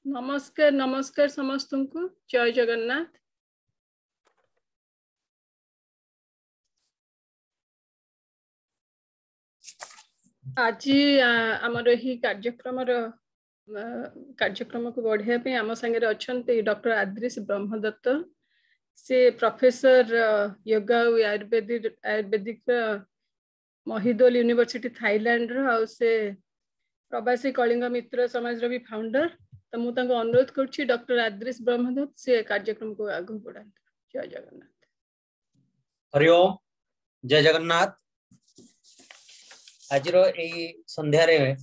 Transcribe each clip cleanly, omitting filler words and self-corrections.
नमस्कार नमस्कार समस्त को जय जगन्नाथ। आज आमर ही कार्यक्रम को बढ़ाई आम सांगे अच्छा डॉक्टर आद्रिश ब्रह्मदत्त। से professor yoga ayurvedic Mahidol university Thailand से प्रवासी कलिंग मित्र समाज भी फाउंडर। तो मुझे अनुरोध करुच्ची डॉक्टर आद्रिश ब्रह्मदत्त से कार्यक्रम को आगे बढ़ा। जय जगन्नाथ। हरिओम जय जगन्नाथ। आज संध्यारे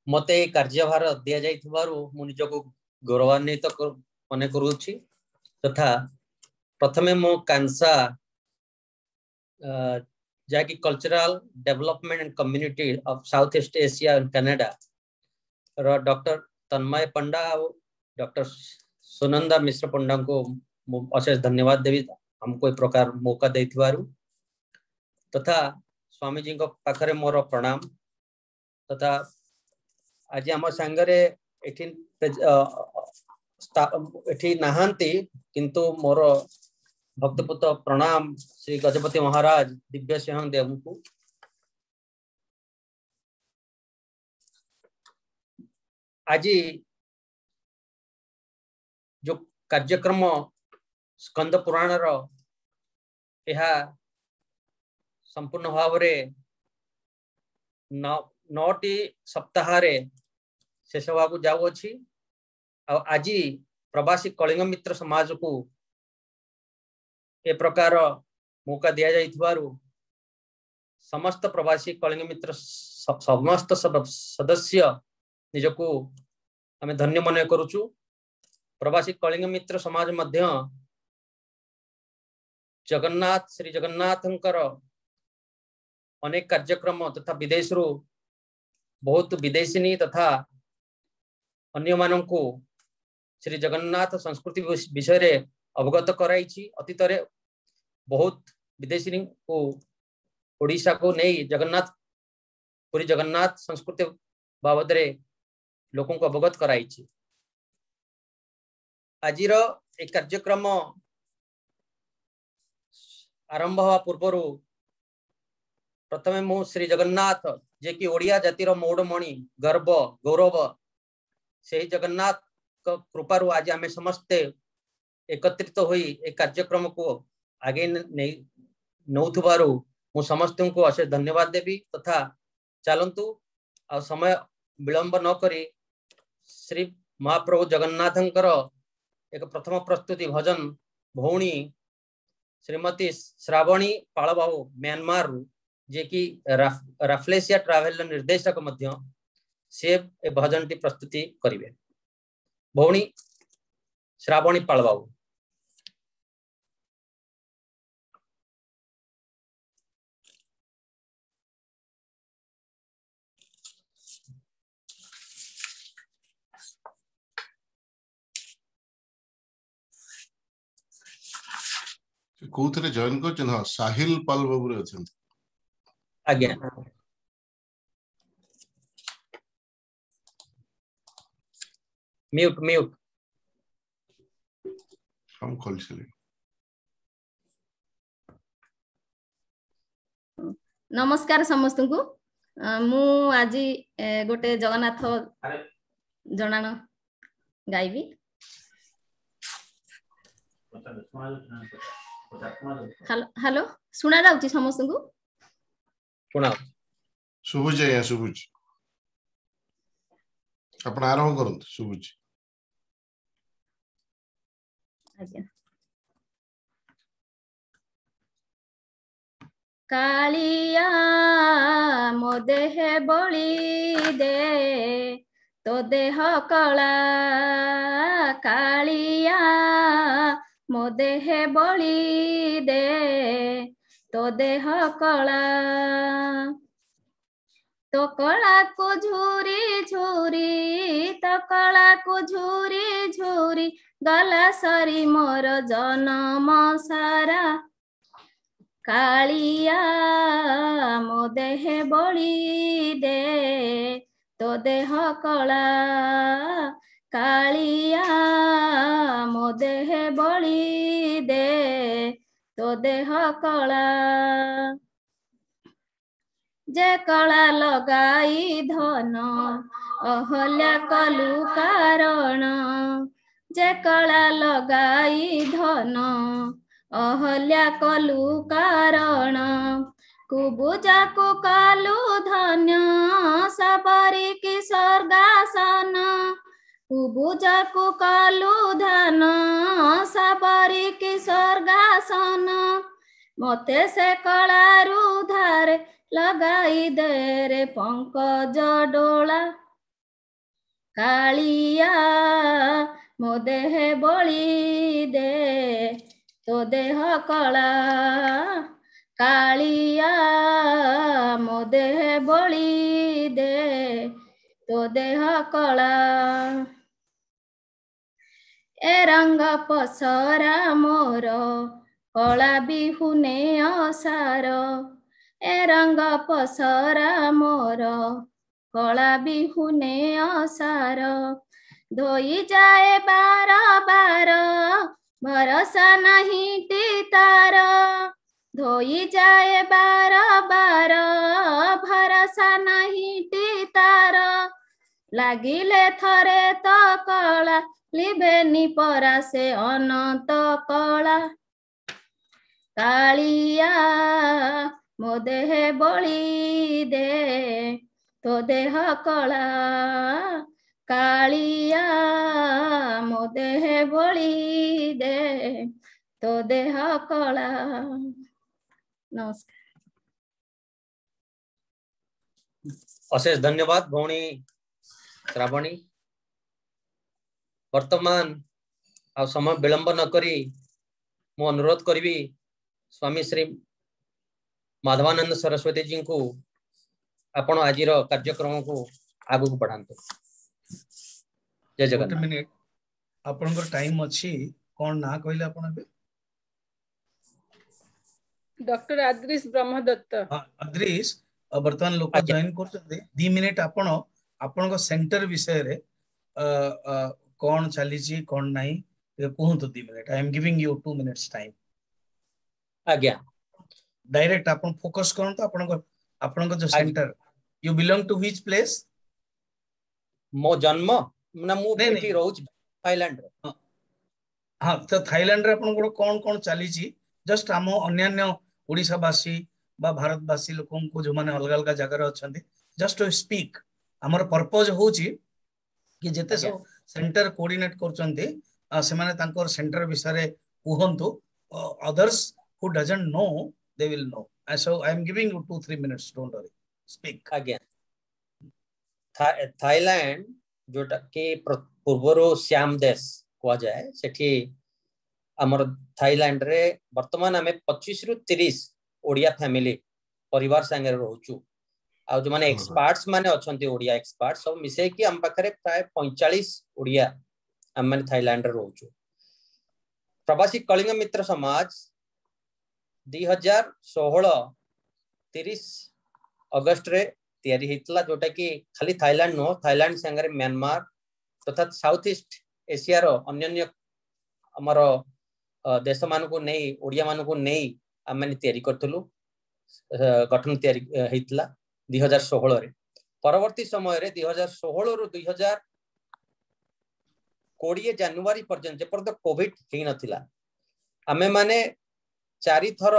मते कार्यभार दि जाइथिबारु मु निजको गौरवान्वित मने करूछि तथा प्रथमे मो कांसा जाकि cultural development and community of South East Asia and Canada रो डॉक्टर तन्मय पंडा और डॉक्टर सुनंदा मिश्र पंडा को अशेष धन्यवाद देवी हमको एक प्रकार मौका देथिबारु तथा स्वामी जी को पाखरे मोर प्रणाम तथा आज आम सांगरे एठी नाहांती किंतु मोर भक्तपुत प्रणाम श्री गजपति महाराज दिव्य सिंह देव को। आज जो कार्यक्रम स्कंद पुराण रो संपूर्ण भाव नौटी सप्ताह शेष होगा जाऊँगी। आज प्रवासी कलिंग मित्र समाज को ए प्रकार मौका दि जाइथिबारु समस्त प्रवासी कलिंग मित्र समस्त सदस्य निजको आम धन्य मन करुचु। प्रवासी कलिंग मित्र समाज मध्य जगन्नाथ श्री जगन्नाथंकर अनेक कार्यक्रम तथा विदेश रू बहुत विदेशिनी तथा अन्य मानन को श्री जगन्नाथ संस्कृति विषय रे अवगत कराई। अतीत रे बहुत विदेशी को ओडिशा को नहीं जगन्नाथ पूरी जगन्नाथ संस्कृति बाबद रे लोकों को अवगत कराई। आज एक कार्यक्रम आरंभ हवा पूर्व प्रथमे मु श्री जगन्नाथ जे कि ओडिया जातिर मौड़मणि गर्व गौरव से जगन्नाथ कृपारू आज आम समस्ते एकत्रित होई एक कार्यक्रम को आगे नौथुबारु मु समस्त को अशेष धन्यवाद देवी तथा चलंतु आ समय विलंब न करी श्री महाप्रभु जगन्नाथंकर एक प्रथम प्रस्तुति भजन भौणी श्रीमती श्रावणी पालबाबू म्यांमार जे कि राफ्लेसिया ट्रावेल निर्देशक मध्य से भजन टी प्रस्तुति करिवे। भौणी श्रावणी पालबाबू। कोथरे जॉइन करछन। हां साहिल पाल बाबू रे अछन। आज्ञा म्यूट म्यूट हम खोल छले। नमस्कार समस्त को मु आज गोटे जगन्नाथ जनान गाइबी। हेलो सुना जाउची समस्त को सुना सुबुज या सुबुज अपन आरंभ करंत सुबुज। आज्ञा कालिया मो देह बळी दे तो देह कला कालिया मो देह बळी दे तो देह कला तो कला को झूरी झूरी तो कला को झूरी झूरी गला सरी मोर जन्म सारा कालिया मो देह बळी दे तो देह कला कालिया मो देह बलि दे तो देह कला जे कला लगाई धन अहल्या कलु कारण जे कला लगाई धन अहल्या कलु कारण कुबुजा को कालु धन्य सबरी की स्वर्गासन कुबुजा को कालु धन सबरी की स्वर्गासन मते से कलारु धारे लगाई दे रे पंकज डोला कालिया मो देह बलि दे तो देह कला कालिया मो देह बलि दे तो देह कला ए रंग पसरा मोर कला बिहुने असार ए रंग पसरा मोर कला बिहुने असार धोई जाए बार बार भरोसा नहीं तार धोई जाए बार बार भरोसा नहीं तार लागिले थरे तो कला लिभेनी परा से अनंत कला कालिया मो देह बलि दे तो देह कला कालिया मो देह बलि दे तो देह कला नमस्कार अशेष धन्यवाद भौणी श्रावणी वर्तमान आ समय विलंब न करी मु अनुरोध करी स्वामी श्री माधवानंद सरस्वती जी को आपण आज कार्यक्रम को आगु को बढ़ाते जय जगन्नाथ मिनिट आपण टाइम अच्छी कौन ना कहले आपण बे डॉक्टर आद्रिश ब्रह्मदत्त आद्रिश वर्तमान लोक जॉइन कर 2 मिनिट आपण आपण को सेंटर विषय रे कौन चली छी कौन नहीं कहूँ 2 minute I am giving you 2 minutes time आज्ञा डायरेक्ट आपण फोकस करन तो आपण को जो centre you belong to which place मो जन्म ना मु एठी रहउछ थाईलैंड रे हां तो थाईलैंड रे आपण को कौन कौन चली छी जस्ट हम अन्य ओडिसा वासी बा भारतवासी लोकन को जो माने अलग अलग जगह रे अछंती जस्ट टू स्पीक हमर पर्पस होची कि जेते सब सेंटर कोऑर्डिनेट करचंती से माने तांकर सेंटर विषय कहंतु others who doesn't know they will know so I am giving you 2-3 minutes don't worry speak again Thailand जोटा कि पूर्वरो श्याम देश कह जाए सेठी हमर थाईलैंड रे वर्तमान आमे 25 रु 30 ओडिया फैमिली परिवार संगे रहउचु आ जो माने एक्सपर्ट्स माने अछंती ओडिया एक्सपर्ट सब मिसे कि हम पाखरे प्राय 45 ओडिया हम माने थाईलैंड रे रहउचु प्रवासी कलिंग मित्र समाज 2016 30 अगस्त रे तैयारी हितला जोटा कि खाली थाईलैंड नो थाईलैंड संगे म्यांमार तथा साउथ ईस्ट एशिया रो अन्य हमर देश मान को नहीं ओडिया मान को नहीं हम माने तैयारी करथलु गठन तैयारी हितला 2016 रे परवर्ती समय रे 2016 रु 2020 जनवरी पर्यंत जे पर कोविड हे नथिला हमें माने 4 थर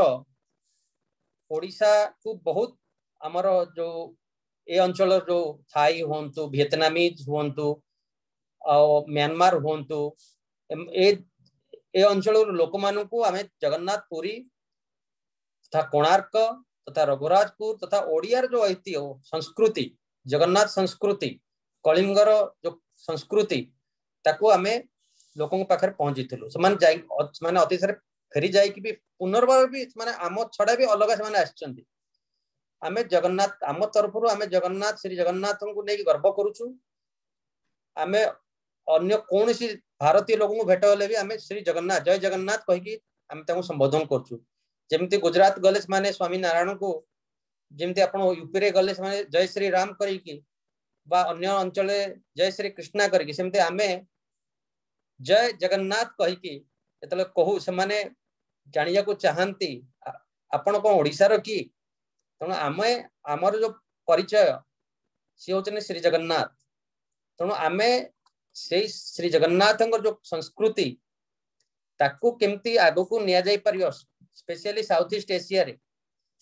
ओडिसा को बहुत हमर जो ए अंचल जो थाई होंतु वियतनामीज होंतु आ म्यांमार होंतु ए अंचल लोक मान को आमे जगन्नाथ पुरी तथा कोणार्क तथा रघुराजपुर तथा ओडियार जो ऐतिह्य संस्कृति जगन्नाथ संस्कृति कलिंगर जो संस्कृति ताको आमे लोकों पाखर पहुंचीथिलु माने अतिशय फेरी जाई कि भी पुनर्बार भी माने आम छड़ा भी अलग से माने आछंती आमे जगन्नाथ आम तरफ आमे जगन्नाथ श्री जगन्नाथ को नहीं गर्व करूछु आमे अन्य कौन सी भारतीय लोगों को भेट होले भी आमे श्री जगन्नाथ जय जगन्नाथ कहि कि आमे ताको संबोधन करछु जेमती गुजरात गले माने स्वामी नारायण को जेमती आपण यूपी रे गले माने जय श्री राम कहि कि बा अन्य अंचल जय श्री कृष्णा करके सेमते आमे जय जगन्नाथ कहि कि एतले कहू से माने जानिया को चाहंती आपण को ओडिसा रो की तण आमे हमर जो परिचय सी होचने श्री जगन्नाथ तण आमे से श्री जगन्नाथ जो संस्कृति ताकू केमती आगो को निया जाई परियो स्पेशली साउथ ईस्ट एशिया रे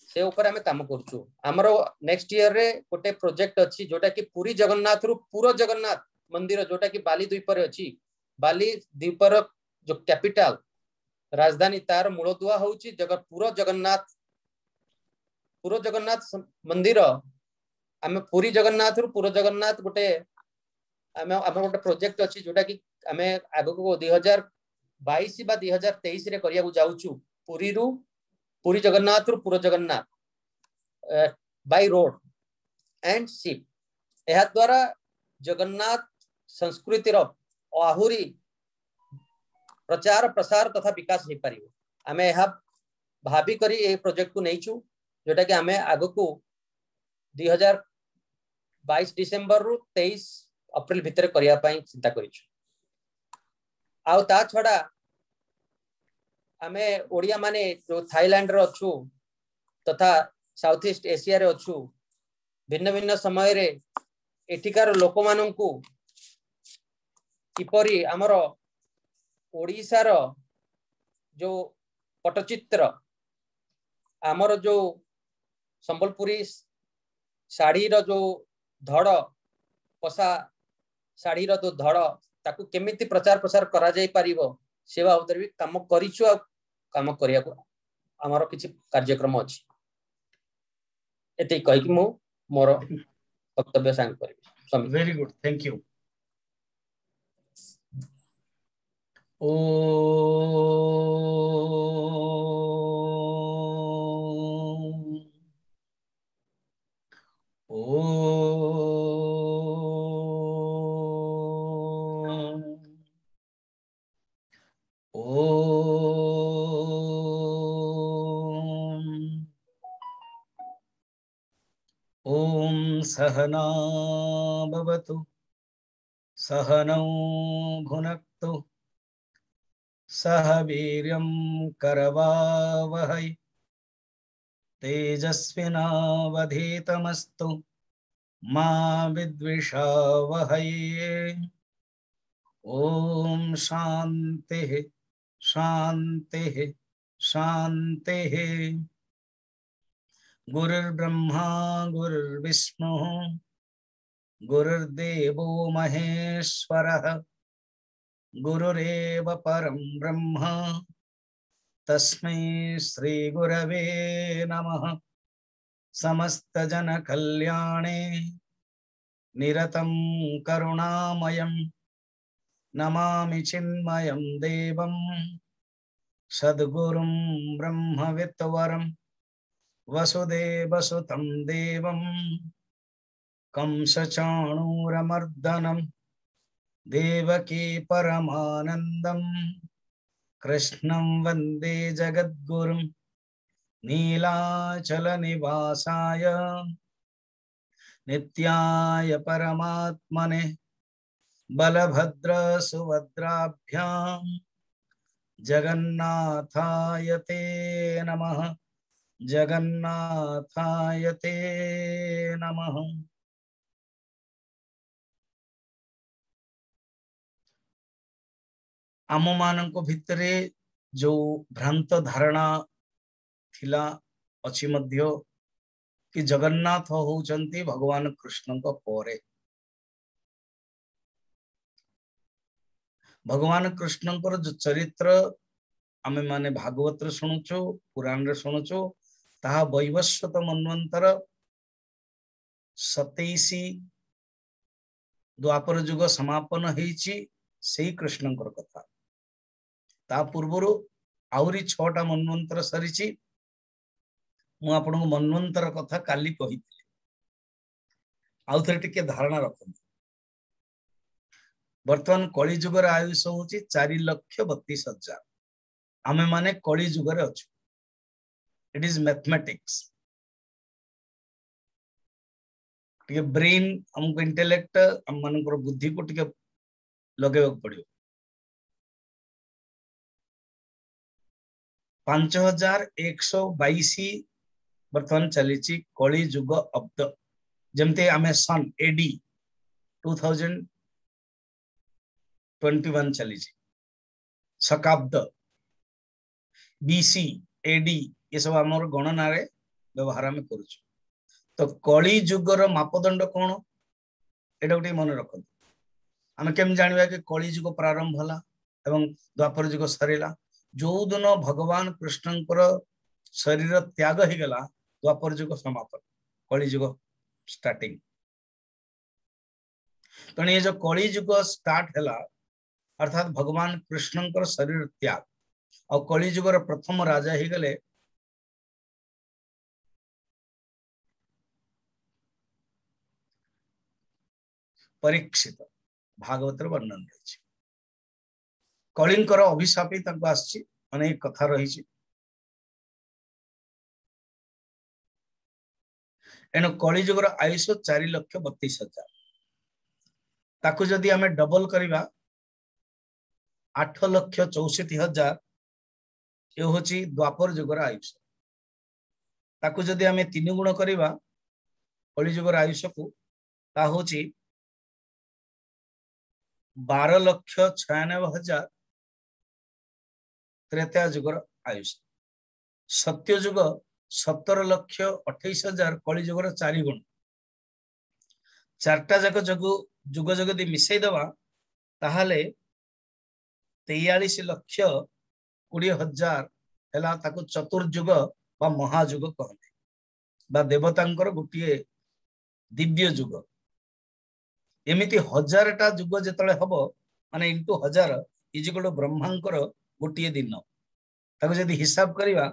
से ऊपर हमें काम करछु हमरो नेक्स्ट ईयर रे गोटे प्रोजेक्ट अछि जोटा कि पुरी जगन्नाथ रु पूरा जगन्नाथ मंदिर जोटा कि बाली द्वीप रे अछि बाली द्वीप रो जो कैपिटल राजधानी तार मूलदुआ होउची पूरा जगन्नाथ मंदिर आमे पुरी जगन्नाथ रु पूरा जगन्नाथ गोटे आमे गोटे प्रोजेक्ट अछि जोटा कि आमे आगो को 2022 बा 2023 रे करिया जाउछु पुरी जगन्नाथ रु पूरा Jagannath by road and ship एहा द्वारा जगन्नाथ संस्कृति रो आहुरी प्रचार प्रसार तथा विकास हो पारिबो आमे एहा भाबी करी ए प्रोजेक्ट को नैचु जोटा कि आमे आगो को 2022 डिसेंबर रु 23 अप्रैल भितर करिया पई चिंता करिछु आउ ता छडा आमे ओडिया माने जो थाईलैंड रो अछु तथा साउथ ईस्ट एशिया रे अछु भिन्न भिन्न समय रे एठिकार लोक माननकु किपरि हमरो ओडिसा रो जो पटचित्र हमरो जो संबलपुरी साड़ी रो जो धड़ पसा साड़ी रो जो धड़ ताकू केमिति प्रचार प्रसार करा जाई परिबो सेवा उधर भी काम करिछु आ काम करिया को हमरो किछि कार्यक्रम अछि एते कहि कि मो मोर वक्तव्य सांग करिबि वेरी गुड थैंक यू ओ ओम सहना भवतु सहनौ भुनक्तु सह वीर्यं करवावहै तेजस्विनावधीतमस्तु मा विद्विषावहै ओम शांतिः शांतिः शांतिः गुरुर्ब्रह्मा गुरुर्विष्णुः गुरुर्देवो महेश्वरः गुरुरेव परं ब्रह्म तस्मै श्री गुरवे नमः समस्त जन कल्याणे निरतं करुणामयं नमामि चिन्मयं देवं सद्गुरुं ब्रह्मविद्वरं वसुदेवसुतं देवं कंसचाणूरमर्दनं देवकी परमानन्दं कृष्णं वन्दे जगद्गुरुं नीलाचलनिवासाय नित्याय परमात्मने बलभद्रसुभद्राभ्यां जगन्नाथाय ते नमः जगन्नाथाय ते नमः। आम मानक भितरे जो भ्रांत धारणा थिला अछि मध्य कि जगन्नाथ होउचंती भगवान कृष्ण को परे भगवान कृष्ण को जो चरित्र आमे माने भागवत रे सुनुचो पुराण रे सुनुचो ताहा वैवस्वत मन्वंतर 27 द्वापर युग समापन हेछि सेही कृष्णकर कथा ता पूर्वरु आउरी 6टा मन्वंतर सरिछि मु आपनको मन्वंतर कथा काली कहिथिले आउ थरे टिके धारणा रखନ୍ତୁ वर्तमान कली युगर आयुष होछि 4,32,000 आमे माने कली युगर अछु इट इज मैथमेटिक्स टिके ब्रेन हमको इंटेलेक्ट हम मानकर बुद्धि को टिके लगेबाक पड़ियो 5122 वर्तमान चली कली युग अब्द जमते आमे सन एडी 2021 चली शकाब्द बीसी एडी ये सब आमर गणना रे व्यवहार में करूँ तो कली युगर मापदंड कौन एटा गोटे मन रख आम केम जाना कि कली युग प्रारंभ होला एवं द्वापर युग सरीला जो दिन भगवान कृष्णंकर शरीर त्याग हो गला द्वापर युग समापन कली युग स्टार्टिंग तेणु ये जो कली युग स्टार्ट है अर्थात भगवान कृष्णंकर शरीर त्याग और कली युगर प्रथम राजा ही गले परीक्षित भागवतर वर्णन रही कलिंकर अभिशापी आसी अनेक कथा रही एणु कलिजुगर आयुष 4,32,000 ताकू जदि आमे डबल करिबा 8,64,000 ये होची द्वापर युगर आयुष ताकू जदि आमे 3 गुण करिबा कलिजुगर आयुष को ता होची 12,96,000 त्रेता युगर आयुष सत्य युग 17,28,000 कली युगर 4 गुण चारटा जाक जुग जगदी मिसई दवा ताहाले 43,20,000 हैला ताकू चतुर्युग बा महायुग कहते बा देवतांकर गोटे दिव्य युग एमिति 1000टा युग जेतले हबो माने इंटू 1000 इज इक्वल टू ब्रह्मांकर गोटे दिन ताकू जदि हिसाब करिवा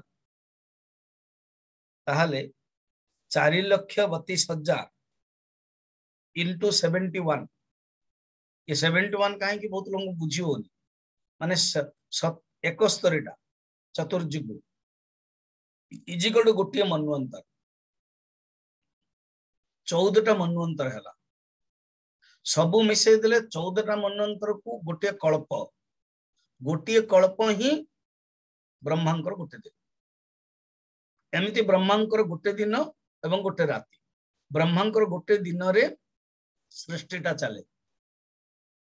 ताहाले 4,32,000 इंटू 71 ये 71 कहीं की बहुत लोग बुझी होनी माने 71टा चतुर्युग इज इक्वल टू गोटे मन्वंतर 14टा मन्वंतर हैला सबु मिसई देले 14टा मन्वंतर को गोटे कल्प ही ब्रह्मांकर गोटे दिन एमिति ब्रह्मांकर गोटे दिन एवं गोटे राति ब्रह्मांकर गोटे दिन रे सृष्टिटा चले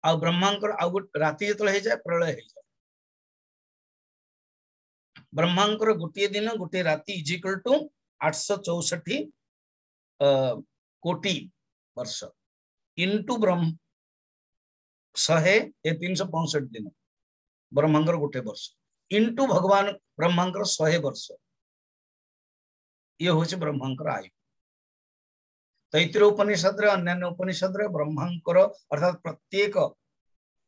आ ब्रह्मांकर आ गोटे राति जतले हो जाए प्रलय हो जाए ब्रह्मांकर गोटे दिन गोटे राति इज इक्वल टू 864 कोटि वर्ष इंटू ब्रह्म 365 दिन ब्रह्मांकर गोटे वर्ष इंटू भगवान ब्रह्मांकर 100 वर्ष ये होचे ब्रह्मांकर आयु तैत्तिरीय उपनिषद रे अन्य उपनिषद रे ब्रह्मांकर अर्थात प्रत्येक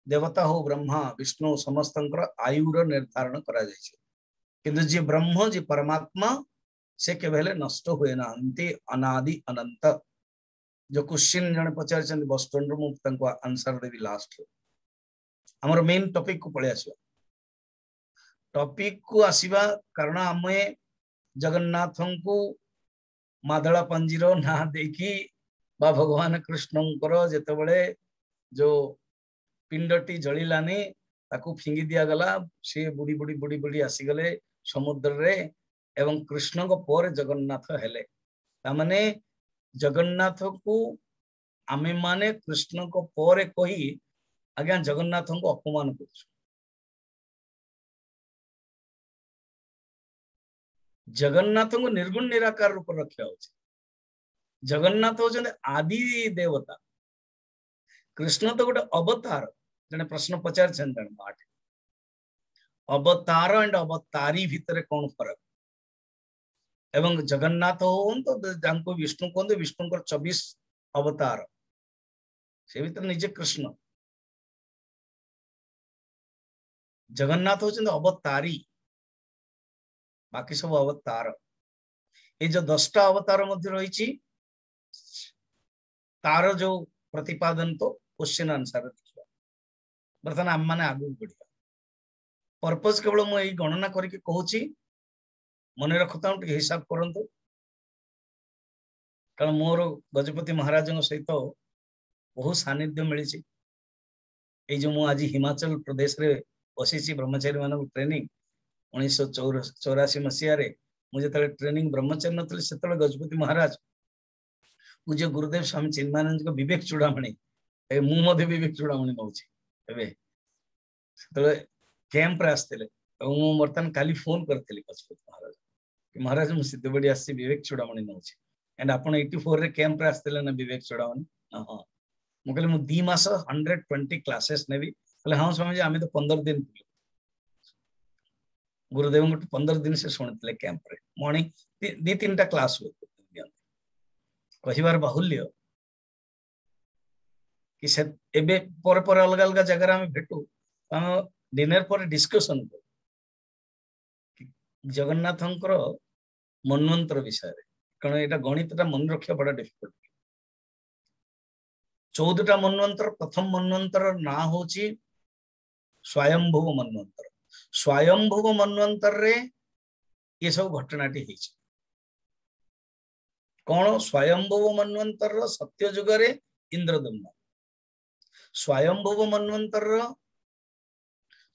देवता हो ब्रह्मा विष्णु समस्तंकर आयुर निर्धारण करा जायछे किंतु जे ब्रह्म जे परमात्मा से केवल नष्ट हुए ना अंते अनादि अनंत जो क्वेश्चन जने पचार चंद बस स्टैंड मु तंको आंसर देबी लास्ट हमर मेन टॉपिक को पळे आसीबा टॉपिक को आसीबा कारण आमे जगन्नाथं को मादला पंजीर ना देखी बा भगवान कृष्णंकर जेतेबेले जो पिंडटी जलिलानी ताकू फिंगी दिया गला से बुड़ी बुड़ी बुड़ी बुड़ी आसी गले समुद्र रे एवं कृष्ण को पर जगन्नाथ हेले तामाने जगन्नाथ को आमे माने कृष्ण को पर कही आज्ञा जगन्नाथ को अपमान कर जगन्नाथ को निर्गुण निराकार रूप रखा हो जगन्नाथ होचंदे आदि देवता कृष्ण तो गोटे अवतार जने प्रश्न पचार अवतार एंड अवतारी भितर कौन फरक एवं जगन्नाथ हो तो विष्णु कहते विष्णु 24 अवतार से भीतर निजे कृष्ण जगन्नाथ होचंदे अवतारी बाकी सब अवतार ये जो 10टा अवतार मध्य रही तार जो प्रतिपादन तो क्वेश्चन आंसर देखा बर्तमान आम मैंने आगू बढ़िया पर्पज केवल मुझे गणना करके कहूँ मन रखता हिसाब करंतु कारण मोर गजपति महाराज सहित बहुत सानिध्य मिली। जो मु आज हिमाचल प्रदेश रे बसी ब्रह्मचारी मान ट्रेनिंग 1984 मसीह मुझे ट्रेनिंग ब्रह्मचारी नी से गजपति महाराज पूज्य गुरुदेव स्वामी चिन्मानंद को विवेक चूड़ामणि मुझे विवेक चूड़ामणि नौ कैंप आसते बर्तमान काली फोन करी गजपति महाराज कि महाराज मुझे सिद्धबड़ी आसी विवेक चूड़ामणि नौ एंड आप 84 रे कैंप आसते ना विवेक चूड़ामणि हाँ मुझे 2 मास 120 क्लासेस ने हाँ स्वामी आम तो 15 दिन गुरुदेव 15 दिन से शुणुते कैंप रे मॉर्निंग 2-3टा क्लास हुए कहबार बाहुल्य कि से एबे पर पर अलग अलग जगह आम भेटू डिनर पर डिस्कशन कर जगन्नाथंकर मनवंतर विषय कारण यहाँ गणितटा मन रखा बड़ा डिफिकल्ट 14टा मनवंतर प्रथम मनवंतर ना हूँ स्वयंभुव मनवंतर स्वयंभुव मनवंतर रे ये सब घटनाटी कौन स्वयंभुव मनवंतर सत्य जुग रे इंद्रदम्न स्वयंभुव मनवंतर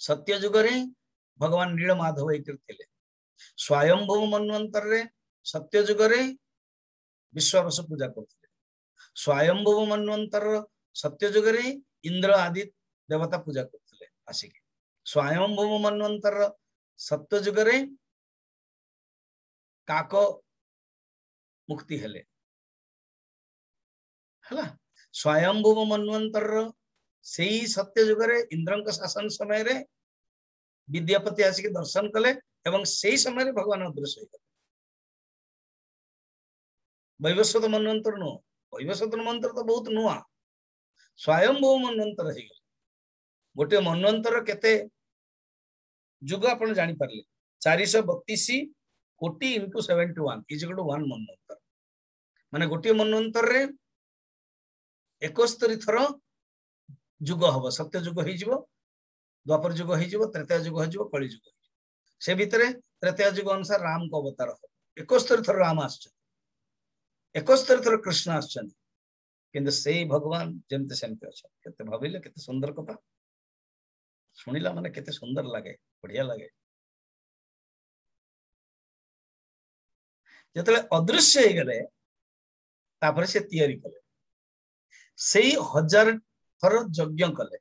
सत्य जुग रे भगवान नीलमाधव थे स्वयंभुव मनवंतर रे सत्य जुग रे विश्वावस पूजा करते स्वयंभुव मनवंतर सत्य जुग रे इंद्र आदि देवता पूजा करते आसिक स्वयंभुव मनवंतर सत्य जुग रे काक मुक्ति हेले हला स्वयंभुव मनवंतर से सत्य जुग रे इंद्र शासन समय रे विद्यापति आसिक दर्शन कले एवं से समय रे भगवान अदृश्य हो वैवस्वत मनवंतर नुह वैवस्वत मनवंतर तो बहुत नुआ स्वयंभुव मनवंतर हो गोटे मनवंतर केते जुग आप जानी पारे 432 कोटी इंटू 71 इज इक्वल टू 1 मनवंतर माने गोटे मनवंतर रे 71 थर जुग हम सत्य जुग हो द्वापर जुग हो त्रेता जुग हो कली जुग से भितर त्रेता जुग अनुसार राम को अवतार हो 71 थर राम आस 71 थर कृष्ण आस भगवान जमते सेमते अच्छा भाविले केते सुंदर कथा शुणिला माने केते सुंदर लगे बढ़िया लगे जतले अदृश्य हो गले तापर से तैयारी कले से 1000 थर यज्ञ कले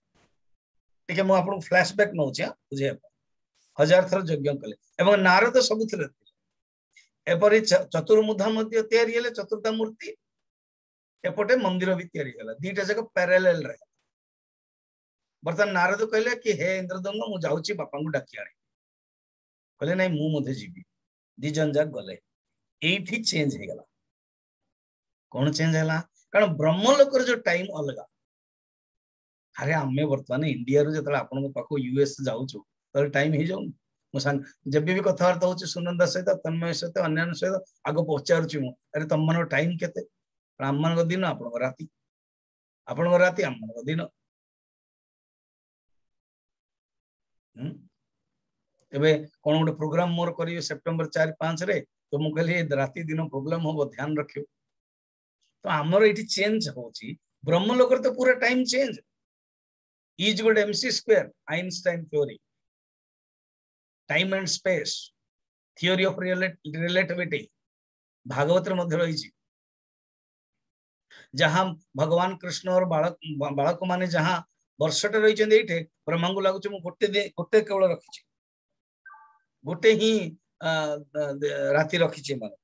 टिके मु आपन फ्लैशबैक नौचे बुझे 1000 थर यज्ञ कले एवं नारद सबुथिले एपरि चतुर्मुधा मध्य तैयारी हेले चतुर्था मूर्ति एपटे मंदिर भी तैयारी होला दीटा जगह पैरेलल रहे बर्तमान नारद कहले कि हे इंद्रदम्न मु जाउची बापा को डाकी आने कहले नहीं मु मधे जीवी दी जन जाक गले एठी चेंज हे गला कौन चेंज है कारण ब्रह्मलोक जो टाइम अलग अरे आमे बर्तमान इंडिया रो जतला आपन पाखो यूएस जाउछु त टाइम हे जाउ मो संग जब भी कथावार्ता होछि सुनंदा सहित तन्मय सहित अन्य सहित आगो पचारुछि मु अरे तम मन टाइम केते ब्राह्मण को दिन आपन राती आम मन दिन एबे कोन गोटे प्रोग्राम मोर करियो सेप्टेम्बर 4-5 रे तो मु कहली राती दिन प्रोग्राम हो ध्यान रखियो तो आमर ये चेंज होची ब्रह्मलोक तो पूरा time change is good MC square Einstein theory time and space theory of relativity Bhagavat मध्य रही जहां भगवान कृष्ण और बालक माने जहां वर्षटे रही ब्रह्मा को लगुच गोटे केवल रखी गोटे ही राति रखी मन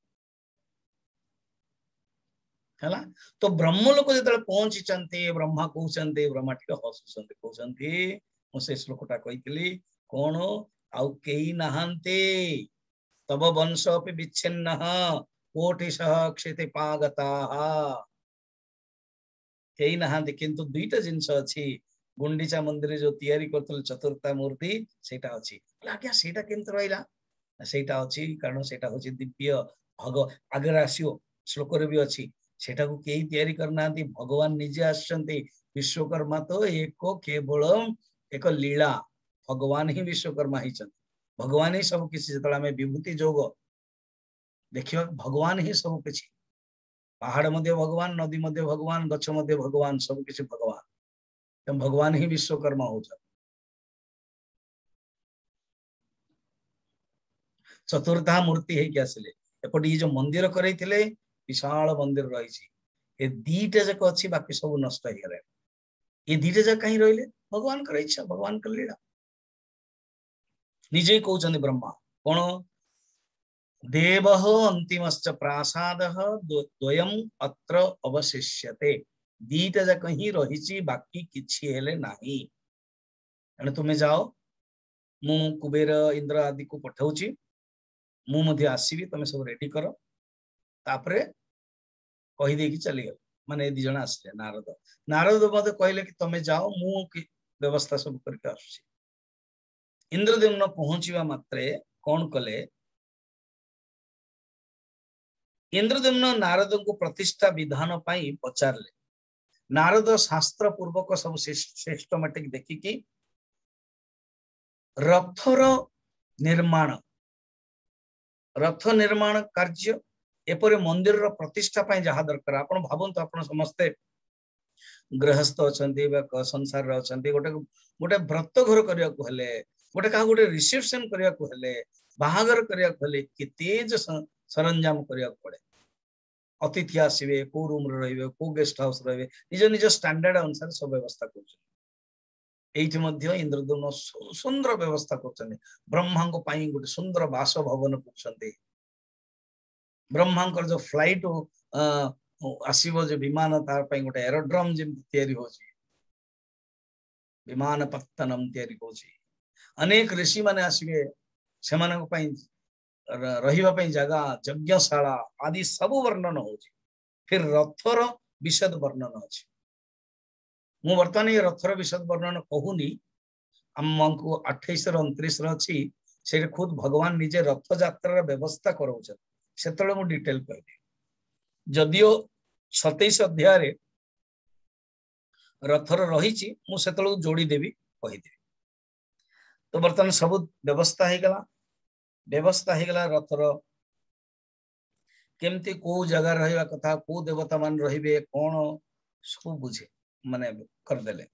है तो ब्रह्मलोक जो पहुंची ब्रह्मा कहते ब्रह्मा टे हसुं कहते मुझे श्लोकटा कही कौन आउ कई नहांते तब वंश अपि विच्छिन्न कोटिशः क्षितिपागता कई नहांते किंतु दुईटा जिनस अच्छी गुंडीचा मंदिर जो तैयारी करथले चतुर्था मूर्ति सेटा अछि आज्ञा सेटा केमत रहिला सेटा अछि कारण सेटा होछि दिव्य भग आगे आसियो श्लोक रे भी अछि सेटा को केही तैयारी करना भगवान निजे आछंती विश्वकर्मा तो एको केवल एक लीला भगवान ही विश्वकर्मा ही भगवान ही सब किसी जतला में विभूति जोग देखियो भगवान ही सब किसी पहाड़ मध्य भगवान, नदी मध्य भगवान, गछ मध्य भगवान, सब किसी भगवान। तो भगवान ही विश्वकर्मा हो जाते। चतुर्था मूर्ति है क्या आसिले एपटे ये जो मंदिर करैथिले विशाल मंदिर रही ए दीटा जाक अच्छी बाकी सब नष्ट हो गए। ये दीटा जाक कहीं रहिले भगवान कर इच्छा, भगवान कर लीला। निजे कहउछन्ति ब्रह्मा कोन देवः अंतिमश्च प्रासादः द्वयम् अत्र अवशिष्यते। दीटा जाक ही रही बाकी किछि हेले नाही। एने तुमे जाओ मु कुबेर इंद्र आदि को पठाउछि, मु मध्ये आसीबी, तमे सब रेडी करो। तापरे कहि दे कि चली गल माने दी जण आसले नारद। नारद मते कहले कि तमे जाओ मु की व्यवस्था सब करके आसुछि। इंद्रदेव पहुंचवा मात्रे कौन कले इंद्रदेव नारद को प्रतिष्ठा विधान पाई पचारले। नारद शास्त्र पूर्वक सब सिस्टमेटिक देखिकी रथर निर्माण कार्य एपरे मंदिर रो प्रतिष्ठा पाई जहा दरकार। आपण भाबंतु आपण समस्ते गृहस्थ अछंती बा संसार रे अछंती, गोटे गोटे व्रत घर करिया को हेले, गोटे का गोटे रिसेप्शन करिया को हेले, बाहागर करिया को हेले कि तेज सरंजाम करिया को पड़े। अतिथि आसीबे, को रूम रे रहिबे, को गेस्ट हाउस रहिबे, निज निज स्टैंडर्ड अनुसार सब व्यवस्था करछन। एइथि मध्य इंद्रदेव सुंदर व्यवस्था करछन। ब्रह्मा को पाई गोटे सुंदर वास भवन करछन्ते। ब्रह्मांकर जो फ्लाइट आसीबो जो विमान तार पाई गोटे एरोड्रम जेम तयारी होची, विमान पत्तनम तयारी होची। अनेक ऋषि माने आसीबे, सेमानक पाई रहिबा पाई जगह, यज्ञशाला आदि सब वर्णन होची। फिर रथर विशद वर्णन अछि। मु वर्तमान ये रथर विशद वर्णन कहूनी, हमको 28 और 29 अछि। से खुद भगवान निजे रथ यात्रा व्यवस्था करौछन। सेतले मु डिटेल कहबी। जदियो 27 अध्याय रथर रही मु सेतले जोड़ी देवी कहि देबी। तो वर्तमान सब व्यवस्था हे गला रथर केमती को जगह रहिबा कथा, को देवता मान रहिबे कोन सब बुझे माने कर देले।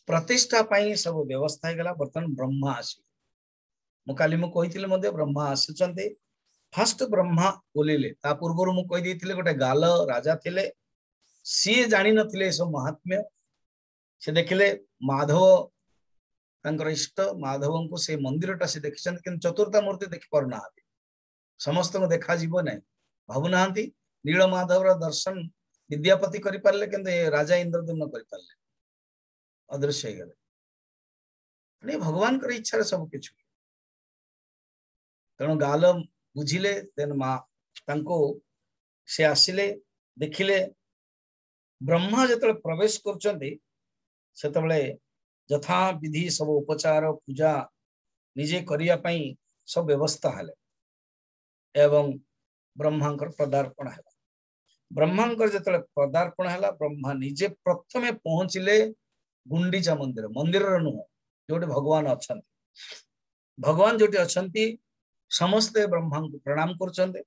प्रतिष्ठा पाई सब व्यवस्था हे गला। वर्तमान ब्रह्मा आसी, मु काली मु कहिथिले मध्ये ब्रह्मा आसीचंते। फर्स्ट ब्रह्मा बोलिले, ता पूर्व मु कहि देथिले गोटे गाल राजा थिले, सी जानि नथिले सब महात्म्य। से देखिले माधव तांकर इष्ट माधव को से मंदिरटा से देखिछन, किंतु चतुर्था मूर्ति देखि परना। समस्त को देखा जीवो नै भावुना। नील माधव दर्शन विद्यापति करि पारले, किंतु राजा इंद्रदेव न करि पारले, अदृश्य हे गले। भगवान कर इच्छा रे सब किछु। तेणु गाल बुझिले, देन मा तांको से आसिले देखिले। ब्रह्मा जतले प्रवेश करचंती सेतबेले यथा विधि सब उपचार पूजा निजे करिया पई सब व्यवस्था हले एवं ब्रह्मांकर पदार्पण है। ब्रह्मांकर जतले पदार्पण है, ब्रह्मा निजे प्रथमे पहुंचिले गुंडीचा मंदिर। मंदिर नुह जोटे भगवान अछंती, भगवान जोटे अछंती समस्ते ब्रह्मा को प्रणाम करचंते।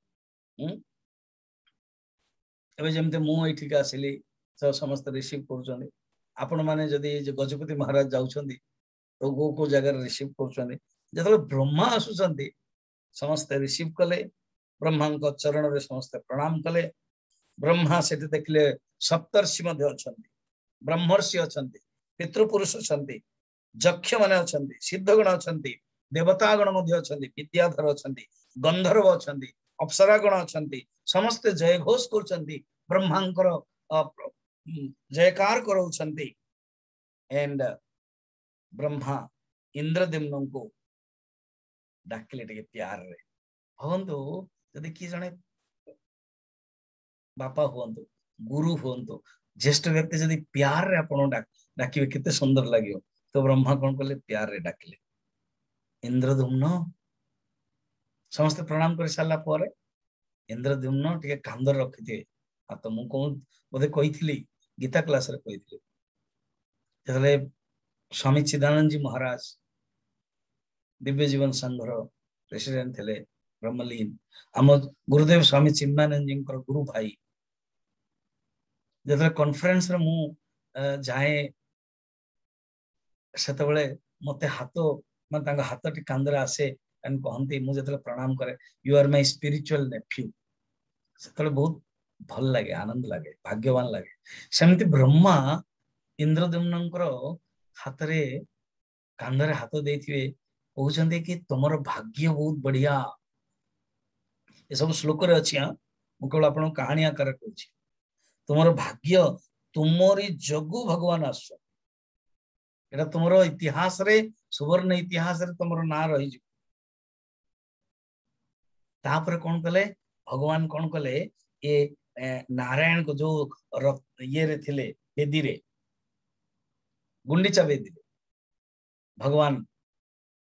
एबे जेमते मु एठिक आसिली तो समस्त रिसीव करचंते। आपण माने जदी गजपति महाराज जाउछंती तो को जगह रिसीव करचंते। जतले ब्रह्मा आसुचंती समस्त रिसीव कले, ब्रह्मा को चरण रे समस्त प्रणाम कले। ब्रह्मा सेते देखले सप्तर्षि मध्ये अछंती, ब्रह्मर्षि अछंती, पितृपुरुष अछंती, यक्ष माने अछंती, सिद्धगण अछंती, देवतागण मध्ये अछंती, विद्याधर अछंती, गंधर्व अछंती, अप्सरागण अछंती। समस्त जय घोष करछंती, ब्रह्मांकर जयकार करौछंती। एंड ब्रह्मा इंद्रदेव को डाकिले टे प्यार रे। भवंतु जदि कि जने बापा हुअंतु, गुरु हुअंतु, ज्येष्ठ व्यक्ति जदि प्यार रे आपण डाकिबे केते सुंदर लागियो। तो ब्रह्मा कोन कले प्यार रे डाकिले इंद्रदुम्न। समस्त प्रणाम कर साला पर इंद्रदुम्न टिके कांदर रखिथे। आ तो मु कोन बोधे कहिथिली गीता क्लास रे कहिथिली, जले स्वामी चिदानंद जी महाराज दिव्य जीवन संघर प्रेसिडेंट थे ब्रह्मलीन। आम गुरुदेव स्वामी चिन्मानंद जी गुरु भाई जो कॉन्फ्रेंस रे मु जाए सेतबेले मते हाथ मान तांगा हाथ टी कांदरा आसे एंड कहंती मु जेतले प्रणाम करे you are my spiritual nephew सेतबेले बहुत भल लगे आनंद लगे भाग्यवान लगे सेमती ब्रह्मा इंद्रदम्नकर हाथ रे कांदरे हाथ देथिबे कहउछन्ते कि तमरो भाग्य बहुत बढ़िया ये सब श्लोक रे अछि। मु केवल आपन कहानी आकार कहूछि तुमरो भाग्य तुमरी जगु भगवान आस एटा तुमरो इतिहास रे सुवर्ण इतिहास रे तुमरो ना रहि जो तापर कोन कले भगवान कोन कले ये नारायण को जो ये रे थिले वेदी रे गुंडीचा वेदी रे भगवान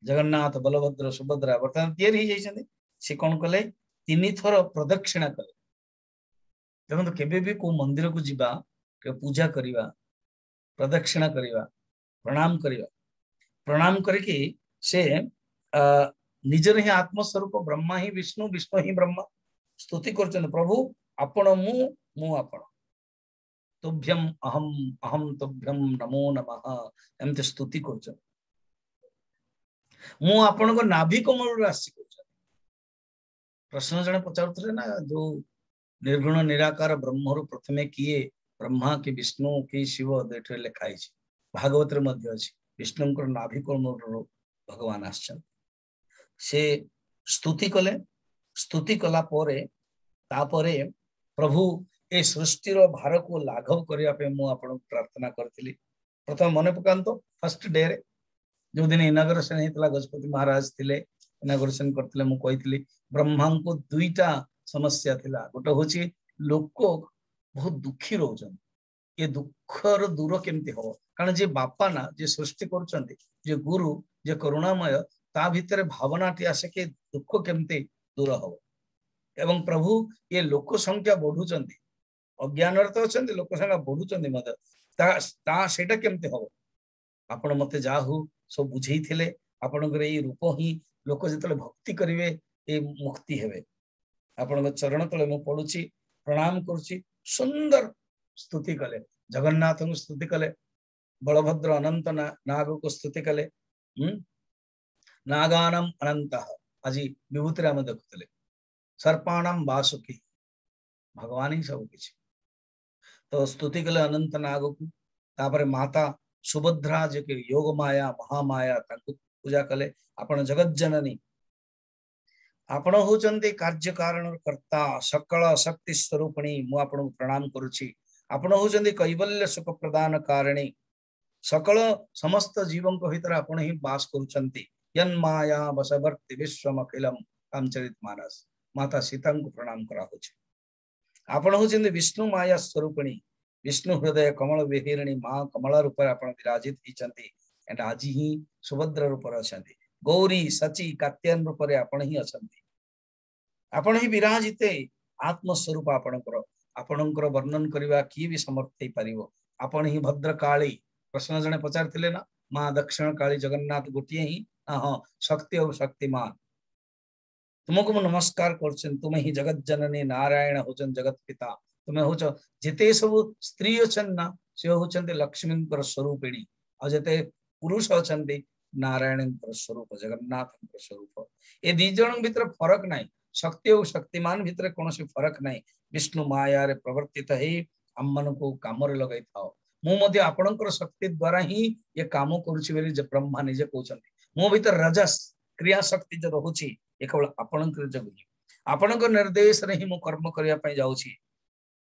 जगन्नाथ बलभद्र सुभद्रा वर्तमान तैयारी ही जाइछन्ते से कोन कले तीन थर प्रदक्षिणा कले देखो केबे भी को मंदिर को जीवा के पूजा करिवा प्रदक्षिणा करिवा प्रणाम करके से निजर ही आत्मस्वरूप ब्रह्मा ही विष्णु विष्णु ही ब्रह्मा स्तुति करछन प्रभु आपण मु आपण तुभ्यम अहम अहम तुभ्यम नमो नमः एमते स्तुति करछन मु आपण को नाभि कमल राशि करछन प्रश्न जने पचाउतले ना जो निर्गुण निराकार ब्रह्मरु प्रथमे किए ब्रह्मा कि विष्णु कि शिव देठे लिखाई छी भागवत रे मध्य अछि विष्णुंकर नाभि कमल भगवान आछन से स्तुति कला परे तापरे प्रभु ए सृष्टि रो भार को लाघव करिया पे मु आपण प्रार्थना करथिली प्रथम मने पकांतो फर्स्ट डे रे जो दिन इनागुरेशन हेतला गजपति महाराज थिले इनागुरेशन करथिले मु कहिथिली ब्रह्मा को दुईटा समस्या थिला गोटे होची लोक बहुत दुखी रहउछन ये दुखर दूर केमती हो कारण जे बापा ना जे सृष्टि करछन्ती जे गुरु जे करुणामय ता भीतर भावना टी आसे के दुख केमती दूर हो एवं प्रभु ये लोक संख्या बढ़ुचंती अज्ञान तो अछंती लोक संख्या बढ़ुचंती मत ता सेटा केमती हो आपण मते जाहु सब बुझेई थिले आपण करे ये रूप ही लोक जतले भक्ति करिवे ए मुक्ति हेबे आपण चरण तले मु पडुची प्रणाम करूची सुंदर स्तुति कले जगन्नाथ को स्तुति कले बलभद्र अनंत नाग को स्तुति कले नागानम अनंत आज विभूति आम देखुले सर्पाणम वासुकी भगवान ही सब किछि तो स्तुति कले अनंत नाग को तापर माता सुभद्रा जे के योग माया महामाया ताकु पूजा कले आपण जगत जननी आपण होचंती कार्य कारण कर्ता सकल शक्ति स्वरूपिणी मु आपण प्रणाम करूची आपण होचंती कैवल्य सुख प्रदान कारिणी सकल समस्त जीवन को भीतर आपण ही वास करूचंती यन माया वशवर्ती विश्वम अखिलम कामचरित मानस माता सीता को प्रणाम करा होची आपण होचंती विष्णु माया स्वरूपिणी विष्णु हृदय कमल विहिरिणी मां कमल रूप आपण विराजित हिचंती एंड आज ही सुभद्र रूप अछंती गौरी सची कात्यायन रूप आपण ही अछंती आपण ही विराजिते आत्मस्वरूप आपणकर वर्णन करबा की भी समर्थ हे परिवो आपण ही भद्रकाली प्रश्न जने पचारथिले ना मां दक्षिण काली जगन्नाथ गोटिए ही हां शक्ति और शक्तिमान तुमको मु नमस्कार करछन तुम ही जगत जननी नारायण होचन जगत पिता तुम होच जेते सब स्त्री अछन ना से होचन लक्ष्मींकर स्वरूपिणी और जेते पुरुष अछन नारायण स्वरूप जगन्नाथ स्वरूप ए दी जन भीतर फरक नहीं शक्ति और शक्तिमान भीतर कौन फरक नहीं विष्णु माया रे प्रवर्तित है आम मन को काम रे लगाई थाओ मु मध्य आपणकर शक्ति द्वारा ही ये काम करूछि बेली जे ब्रह्मा निजे कहउछन्ती मो भीतर रजस क्रिया शक्ति जो रहुछि ए केवल आपणकर जगु आपणकर निर्देश रे ही मु कर्म करिया पय जाउछि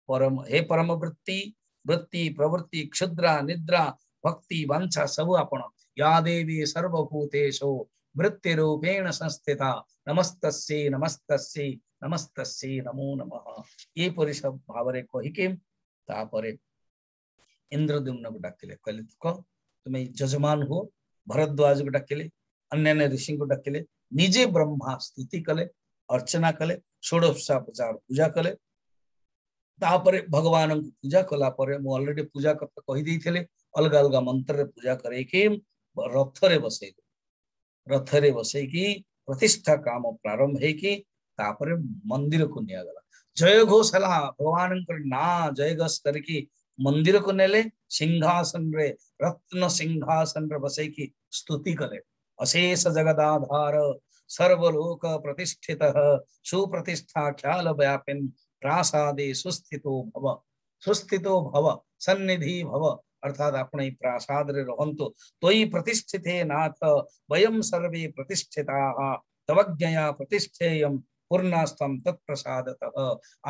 परम हे परम वृत्ति वृत्ति प्रवृत्ति क्षुद्रा निद्रा भक्ति वांछा सब आपण या देवी सर्वभूतेषु वृत्ति रूपेण संस्थिता नमस्तस्यै नमस्तस्यै नमस्तस्यै नमो नमः ये परिसब भाव रे कहि के तापरे इंद्रद्युम्न को डाकिले कहले तुम जजमान हो भरद्वाज को डाकिले अन्य ऋषि को डाकिले निजे ब्रह्मा स्तुति कले अर्चना कले षोडशोपचार पूजा कले तापरे भगवान को पूजा कला परे मु ऑलरेडी पूजा कथा कहि दैथिले अलग अलग मंत्र रे पूजा करे के रथ रे बसई की प्रतिष्ठा काम प्रारंभ है कि तापरे मंदिर को निया गला जय घोषला भगवान ना जय घोष करके मंदिर को नेले सिंहासन रे रत्न सिंहासन रे बसई की स्तुति कले अशेष जगदाधार सर्वलोक प्रतिष्ठित सुप्रतिष्ठा ख्याल व्यापिन प्रासादे सुस्थितो भव सन्निधि भव अर्थात अपने प्रासाद रे रहंतु तोई प्रतिष्ठिते नाथ वयम सर्वे प्रतिष्ठिताः तवज्ञया प्रतिष्ठेयम पूर्णास्तम तत्प्रसादतः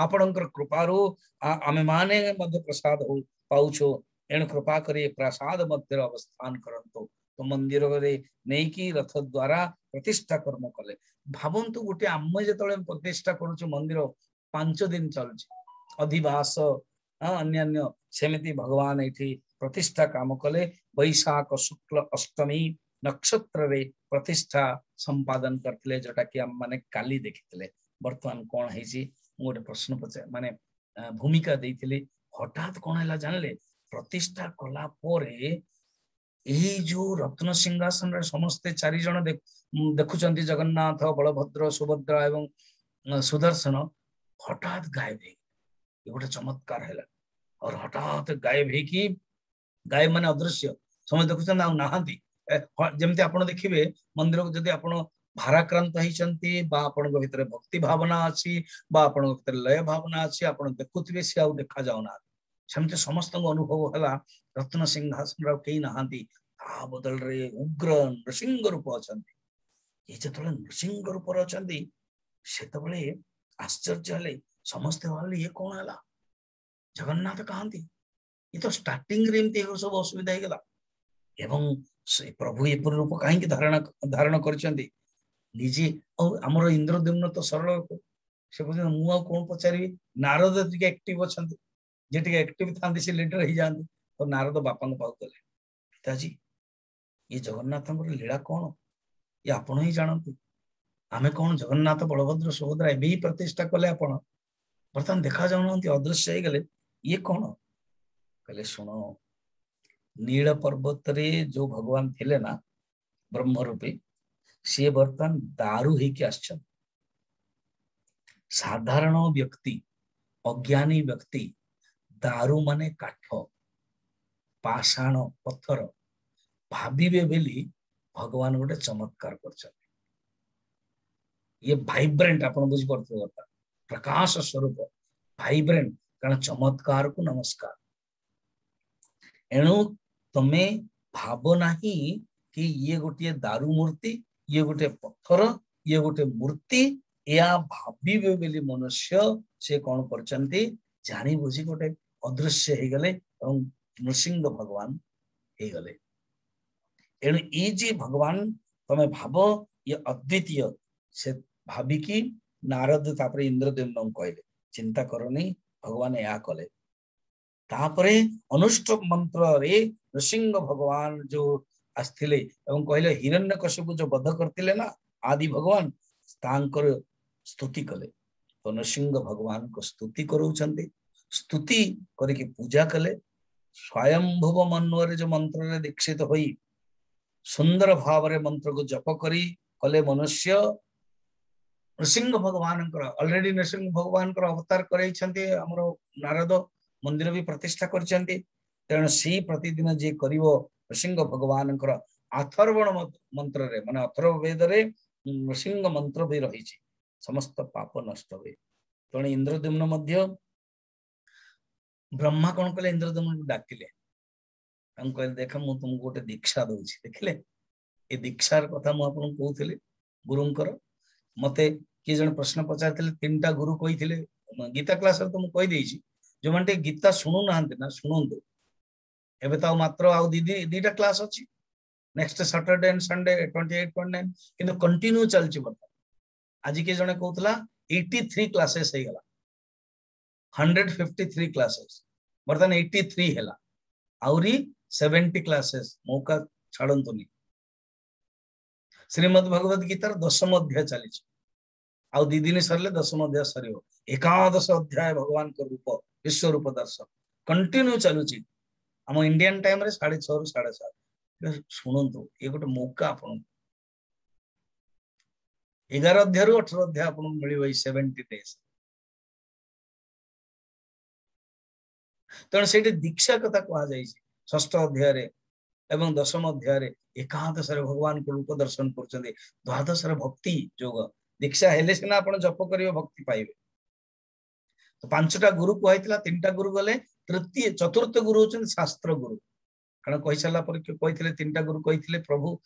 आपणकर कृपारु आमे माने मध्य प्रसाद हो पाउछो एण कृपा करी प्रसाद मध्य अवस्थान करंतु तो मंदिर रे नहीं की रथ द्वारा प्रतिष्ठा कर्म कले भावंतु गोटे आम जेतले प्रतिष्ठा करूछु मंदिर 5 दिन चलछि अधिवास अन्य सेमिति भगवान एठी प्रतिष्ठा काम कले वैशाख शुक्ल अष्टमी नक्षत्र रे प्रतिष्ठा संपादन करथिले जोटा कि हम माने काली देखिथिले वर्तमान कोन हेछि गोटे प्रश्न पचे माने भूमिका देइथिले हठात कोन हला जानले प्रतिष्ठा कला पोरे एही जो रत्न सिंहासन रे समस्त 4 जण देखुचंती जगन्नाथ बलभद्र सुभद्रा एवं सुदर्शन हठात गायब हे गोटे चमत्कार हैला और हठात गायब हे कि गायब माने अदृश्य समय देखुचन आ नाहंती जेमते आपण देखिबे मंदिर को जदी आपण भाराक्रांत होइचंती बा आपण भितर भक्ति भावना अछि बा आपण भितर लय भावना अछि आपण देखुथिबे से आ देखा जाउना सेमते समस्त अनुभव हला रत्न सिंहासन रा केही नाहंती आ बदल रे उग्र नृसिंह रूप अछंती ये जतले नृसिंह रूप अछंती सेतबळे आश्चर्य हले समस्त हले ये कोन हला जगन्नाथ कहंती ये तो स्टार्टिंग रे इमती सब असुविधा हे गेला एवं से प्रभु ये रूप कहीं धारण करछंती निजे हमर इंद्रद्युम्न तो सरल से मु आ कोन पचारि नारद टिके एक्टिव अछंती जे टिके एक्टिव थांदी से लीडर ही जानती तो नारद बापा को पाउ गले पिताजी ये जगन्नाथ लीला कौन ये आपण ही जानती आमे कौन जगन्नाथ बलभद्र सुभद्रा एबे ही प्रतिष्ठा कले आपण बर्तमान देखा जाउनती अदृश्य हे गले ये कौन कहले सुनो नील पर्वत रे जो भगवान थिले ना ब्रह्म रूपी से बर्तमान दारू ही के आछन साधारण व्यक्ति अज्ञानी व्यक्ति दारू माने काठ पाषाण पत्थर भाविबे बेली भगवान गोटे चमत्कार कर ये वाइब्रेंट आपण बुझी पड़ते प्रकाश स्वरूप वाइब्रेंट कारण चमत्कार को नमस्कार एणु तमे भाव नाही कि ये गोटे दारू मूर्ति ये गोटे पत्थर ये गोटे मूर्ति या भाविबे बेली मनुष्य से कौन करचंती जानी बुझी गोटे अदृश्य हे गले एवं नृसिंह भगवान हे गले एणु ई जे भगवान तमे भाव ये अद्वितीय से भाभी की नारद तापरे इंद्रद्युम्न कहले चिंता करनी भगवान या कले तापरे अनुष्टुप मंत्र रे नृसिंह भगवान जो आस्थिले एवं कहले हिरण्यकशिपु जो वध करतिले ना आदि भगवान तांकर स्तुति कले तो नृसिंह भगवान को स्तुति करूछंती स्तुति करके पूजा कले स्वयंभुव मनोरे जो मंत्र रे दीक्षित होई सुंदर भाव रे मंत्र को जप करी कले मनुष्य नृसिंह भगवान ऑलरेडी नृसिंह भगवान अवतार करैछंती हमरो नारद मंदिर भी प्रतिष्ठा करछंती तेणु सी प्रतिदिन जे करिवो नृसिंह भगवान अथर्वण मंत्र रे माने अथर्व वेद रे नृसिंह मंत्र भी रही समस्त पाप नष्ट हुए तेणु इंद्रद्युम्न मध्य ब्रह्मा कौन कले इंद्रद्युम्न डाकिले कहले देख मु तुमको गोटे दीक्षा दउछि देखले ए दीक्षार कथा मु आपन कहउथिले गुरुंकर मते कि जण प्रश्न पचारथिले 3टा गुरु कहिथिले गीता क्लास रे तो मु कहि देछि जो मानते गीता सुनु नाहंते ना सुनंतु एबे तो मात्र आउ दीटा क्लास अछि नेक्स्ट सैटरडे एंड संडे 28.9 किंतु कंटिन्यू चलछि बता आज के जणे कहउतला 83 क्लासेस हे गला 153 क्लासेस बर्तन 83 हैला आउरी 70 क्लासेस मौका छाड़ंतुनी श्रीमद् भगवत गीतार 10म अध्याय चली आउ दी दिन सरले 10म अध्याय सरियो एकादश अध्याय भगवान को रूप विश्व रूप दर्शन कंटिन्यू चलुची हम इंडियन टाइम रे 6:30 रु 7:30 सुनंतु ये गोटे मौका आपन 11 अध्याय रु 18 अध्याय आपन मिलियो 70 डेज तेणु से दीक्षा कथा कह षष्ठ अध्याय एवं दशम अध्याय एकादश भगवान को रूप दर्शन कर द्वादश भक्ति जोग दीक्षा हेले सीना आप जप कर भक्ति पाइबे। तो 5टा गुरु कहला 3टा गुरु गले तृतीय चतुर्थ गुरु होचन शास्त्र गुरु कारण कहि साला पर कहिथिले 3टा गुरु कहिथिले प्रभु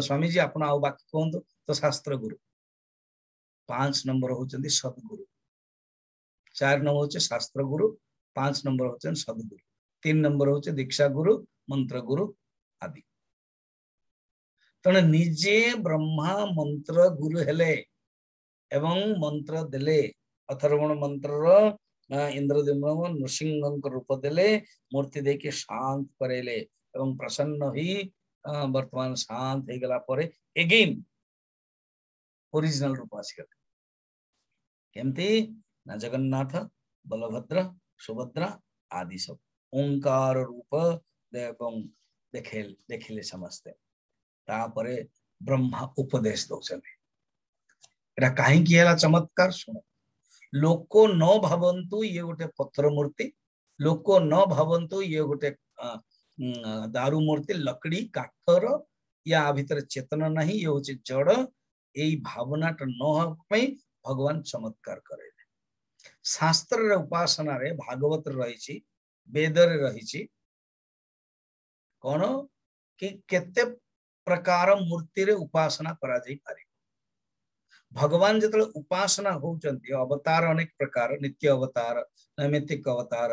स्वामी जी आपण आ बाकी कहंतु तो शास्त्र गुरु 5 नंबर होचंदी सद्गुरु 4 नंबर होचे शास्त्र गुरु 5 नंबर होचन सद्गुरु 3 नंबर होचे दीक्षा गुरु मंत्र गुरु आदि। तने निजे ब्रह्मा मंत्र गुरु हेले एवं मंत्र देले अथर्वण मंत्र इंद्रदेव नृसिंह रूप देले मूर्ति देके शांत करेले एवं प्रसन्न ही वर्तमान शांत हो गला परे अगेन ओरिजिनल रूप आसीगले केमती ना जगन्नाथ बलभद्र सुभद्रा आदि सब ओंकार रूप एवं देखिले समस्ते तापरे ब्रह्मा उपदेश दौचने एटा कहीं किया चमत्कार सुनो लोक न भावंतु ये गोटे पत्थर मूर्ति लोक न भावंतु ये गोटे दारू मूर्ति लकड़ी काठर या भीतर चेतना नहीं ये होचे जड़ यही भावना न भगवान चमत्कार करे शास्त्र रे उपासना रे भागवत रही वेद रे रही कौन कि केते प्रकार मूर्ति रे उपासना करा जाई पारे भगवान जिते उपासना होचंती अवतार अनेक प्रकार नित्य अवतार नैमित्तिक अवतार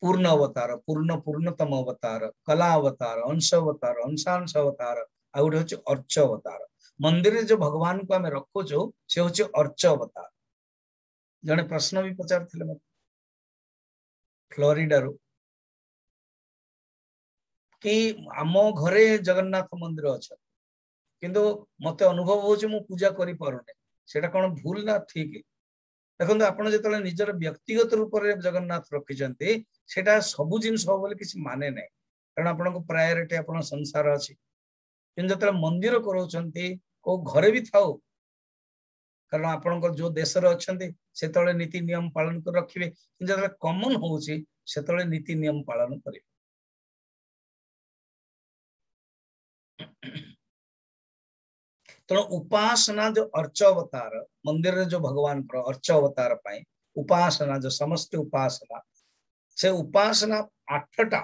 पूर्ण अवतार पूर्णतम अवतार कला अवतार अंश अवतार अंशांश अवतार आ गोटे होचे अर्च अवतार मंदिर जो भगवान को आम रखुचु से होचे अर्च अवतार जने प्रश्न भी पचारथिले मते फ्लोरिडा रो कि आम घरे जगन्नाथ मंदिर अच्छा किंतु मत अनुभव होचे मु पूजा करि पारुने सेटा कोन भूल ना ठीक देखो आपण जेतले निजर व्यक्तिगत रूप रे जगन्नाथ रखिजंती सेटा सबु जिंस हो बोले किसी माने नै कारण आपण को प्रायोरिटी आपण संसार अछि किंतु जेतले मंदिर करोचंती को घरे भी थाओ कारण आपण को जो देश रे अछंती सेतले नीति नियम पालन कर रखिबे किंतु जेतले कॉमन होउची सेतले नीति नियम पालन करिवे। तो उपासना जो अर्च अवतार मंदिर जो भगवान को अर्च अवतार पाए उपासना जो समस्त उपासना से उपासना 8टा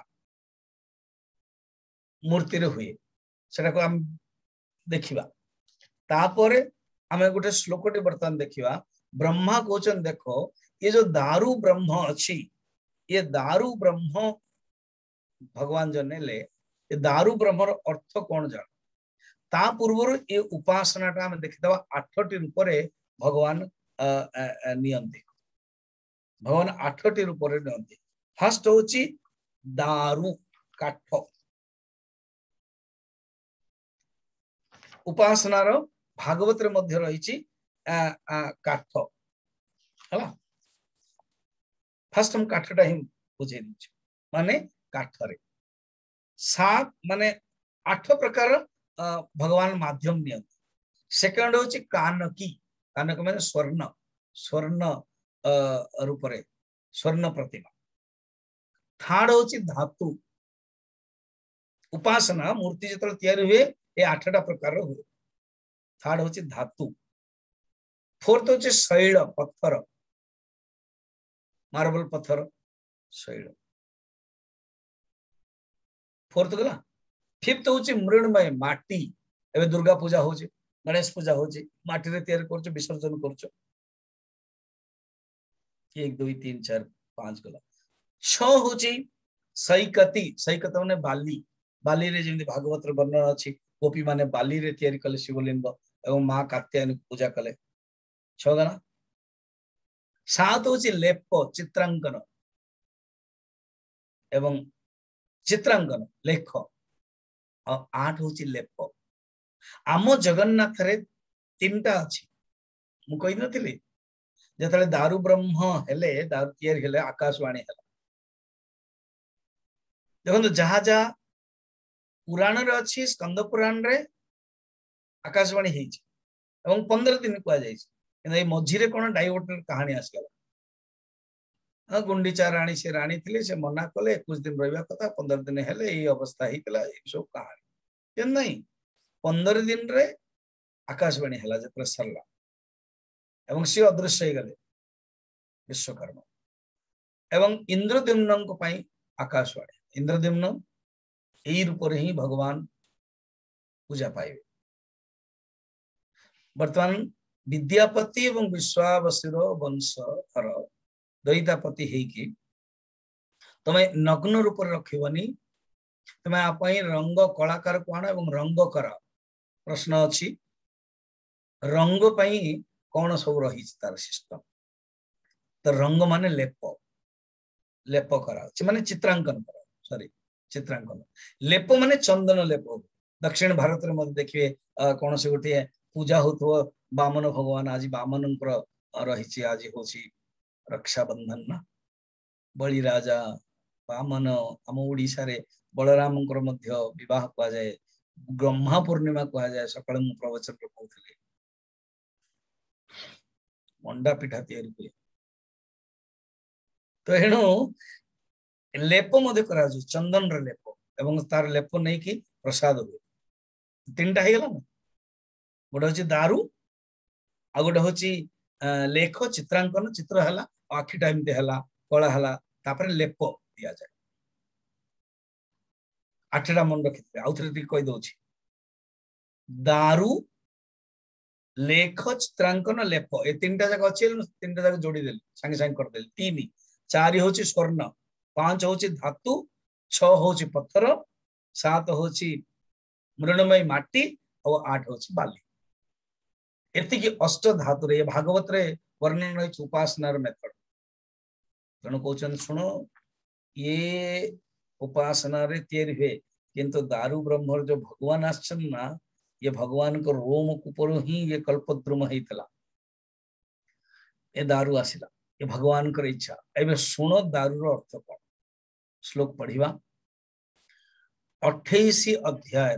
मूर्ति रे हुए सेटा को हम देखिबा तापरे हमें गोटे श्लोकटी बर्तमान देखिबा ब्रह्मा कोचन देखो ये जो दारू ब्रह्म अछि ये दारू ब्रह्म भगवान जने ले ये दारू ब्रह्म रो अर्थ कोन जान ता पूर्व ये उपासना हम देखिदवा 8टी रूप रे भगवान नियंती भगवान 8टी रूप रे नियंती फर्स्ट होची दारू काठ उपासना रो भागवत रे मध्य रहिची काठ हला फर्स्ट हम काठटा ही बुझे दिछु माने काठ रे 7 माने 8 प्रकार भगवान माध्यम नियंती सेकंड होची कानकी कानक माने स्वर्ण स्वर्ण रूप रे स्वर्ण प्रतिमा थर्ड होची धातु उपासना मूर्ति जतल तयारी हुए ये 8टा प्रकार हुए थर्ड होची धातु फोर्थ होची शैल पत्थर मार्बल पत्थर शैल फोर्थ गला फिफ्थ होची मृण्मय माटी एबे दुर्गा पूजा होची गणेश पूजा होची माटी रे तयार करछ विसर्जन करछ 1 2 3 4 5 गला 6 होची सैकती सैकत माने बाली बाली रे जेमि भागवत रे वर्णन अछि गोपी माने बाली रे तयार कले शिवलिंग एवं मां कात्यायनी पूजा कले 6 गला 7 होची लेप चित्रांकन एवं चित्रांकन लेख 8 होची लेप आम जगन्नाथ रे 3टा अछि मु कहि नथिले जतले दारू ब्रह्म हेले दारू तयार हेले आकाशवाणी हेला देखो जहा जहा पुराण रे अछि स्कंद पुराण रे आकाशवाणी हेछि एवं 15 दिन को जाइछि ए मझी रे कोन डाइवर्टर कहानी आसगला गुंडीचा राणी से राणी थिले से मना कले 21 दिन रहिबा कथा 15 दिन हेले ए अवस्था हितला ए सब कहानी के नहीं 15 दिन रे आकाशवाणी हला जत्रा सरला एवं सी अदृश्य हो गले विश्वकर्मा एवं इंद्रद्युम्न को पाई आकाशवाणी इंद्रद्युम्न एई रूप रे ही भगवान पूजा पाइबे वर्तमान विद्यापति एवं विश्वावसुर वंशधर दैतापति हेकी तमे नग्न रूप रखिबनी तमे आपई रंग कलाकार कोन एवं रंग कर प्रश्न अछि रंग पई कोन सब रही तार सिस्टम तो रंग माने लेप लेप करा माने चित्रांकन करा सॉरी चित्रांकन लेप माने चंदन लेप दक्षिण भारत रे मत देखिए कोन से गोटे पूजा होतो बामन भगवान आज बामन रही आज होची रक्षाबंधन ना बलि राजा बामन आम ओडिशा रे बलराम विवाह कह जाए ब्रह्मा पूर्णिमा कह जाए सकाळ मु प्रवचन कहूले मंडा पिठा तैयारी हुए तो एणु लेप मध्य करा चंदन रे लेप एवं तार लेप नहीं कि प्रसाद हुए तीन टा हेगला ना गोटे हूँ दारू आ गोटे हूँ लेख चित्रांकन चित्र है आखिटा एमती है कला है तापर लेप दि जाए 8टा मन रखी आउ थे कहीदे दारू लेख चित्रांकन लेप ए 3टा जाक अच्छे 3टा जाक जोड़ी देली सांगे सांगे करदेली 3 4 हूँ स्वर्ण 5 हूँ धातु 6 हूँ पत्थर 7 हूँ मृणमयी माटी और 8 हूँ बाली एति अष्ट धातु रे भागवत रे वर्णन रही उपासनार मेथड तेणु कहते शुण ये उपासना रे तैयारी हुए किंतु दारू ब्रह्म जो भगवान आछन ना ये भगवान को रोम कुपर ही ये कल्पद्रुम होता ये दारू आसला ये भगवान कर इच्छा एबे शुण दारूर अर्थ कौन श्लोक पढ़िबा 28 अध्याय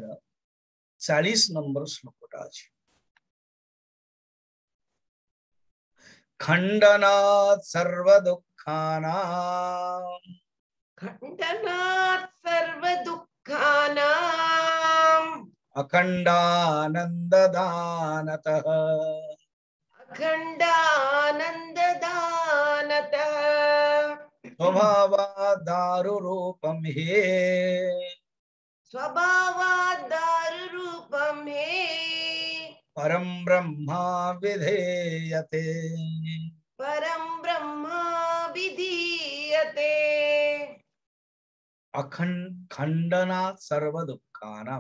40 नंबर श्लोकटा अछि खंडनात् सर्व दुःखानां अखंडानंददानतः स्वभावात् दारु रूपम हे परम ब्रह्मा विधेयते खंडनात् सर्व दुःखानां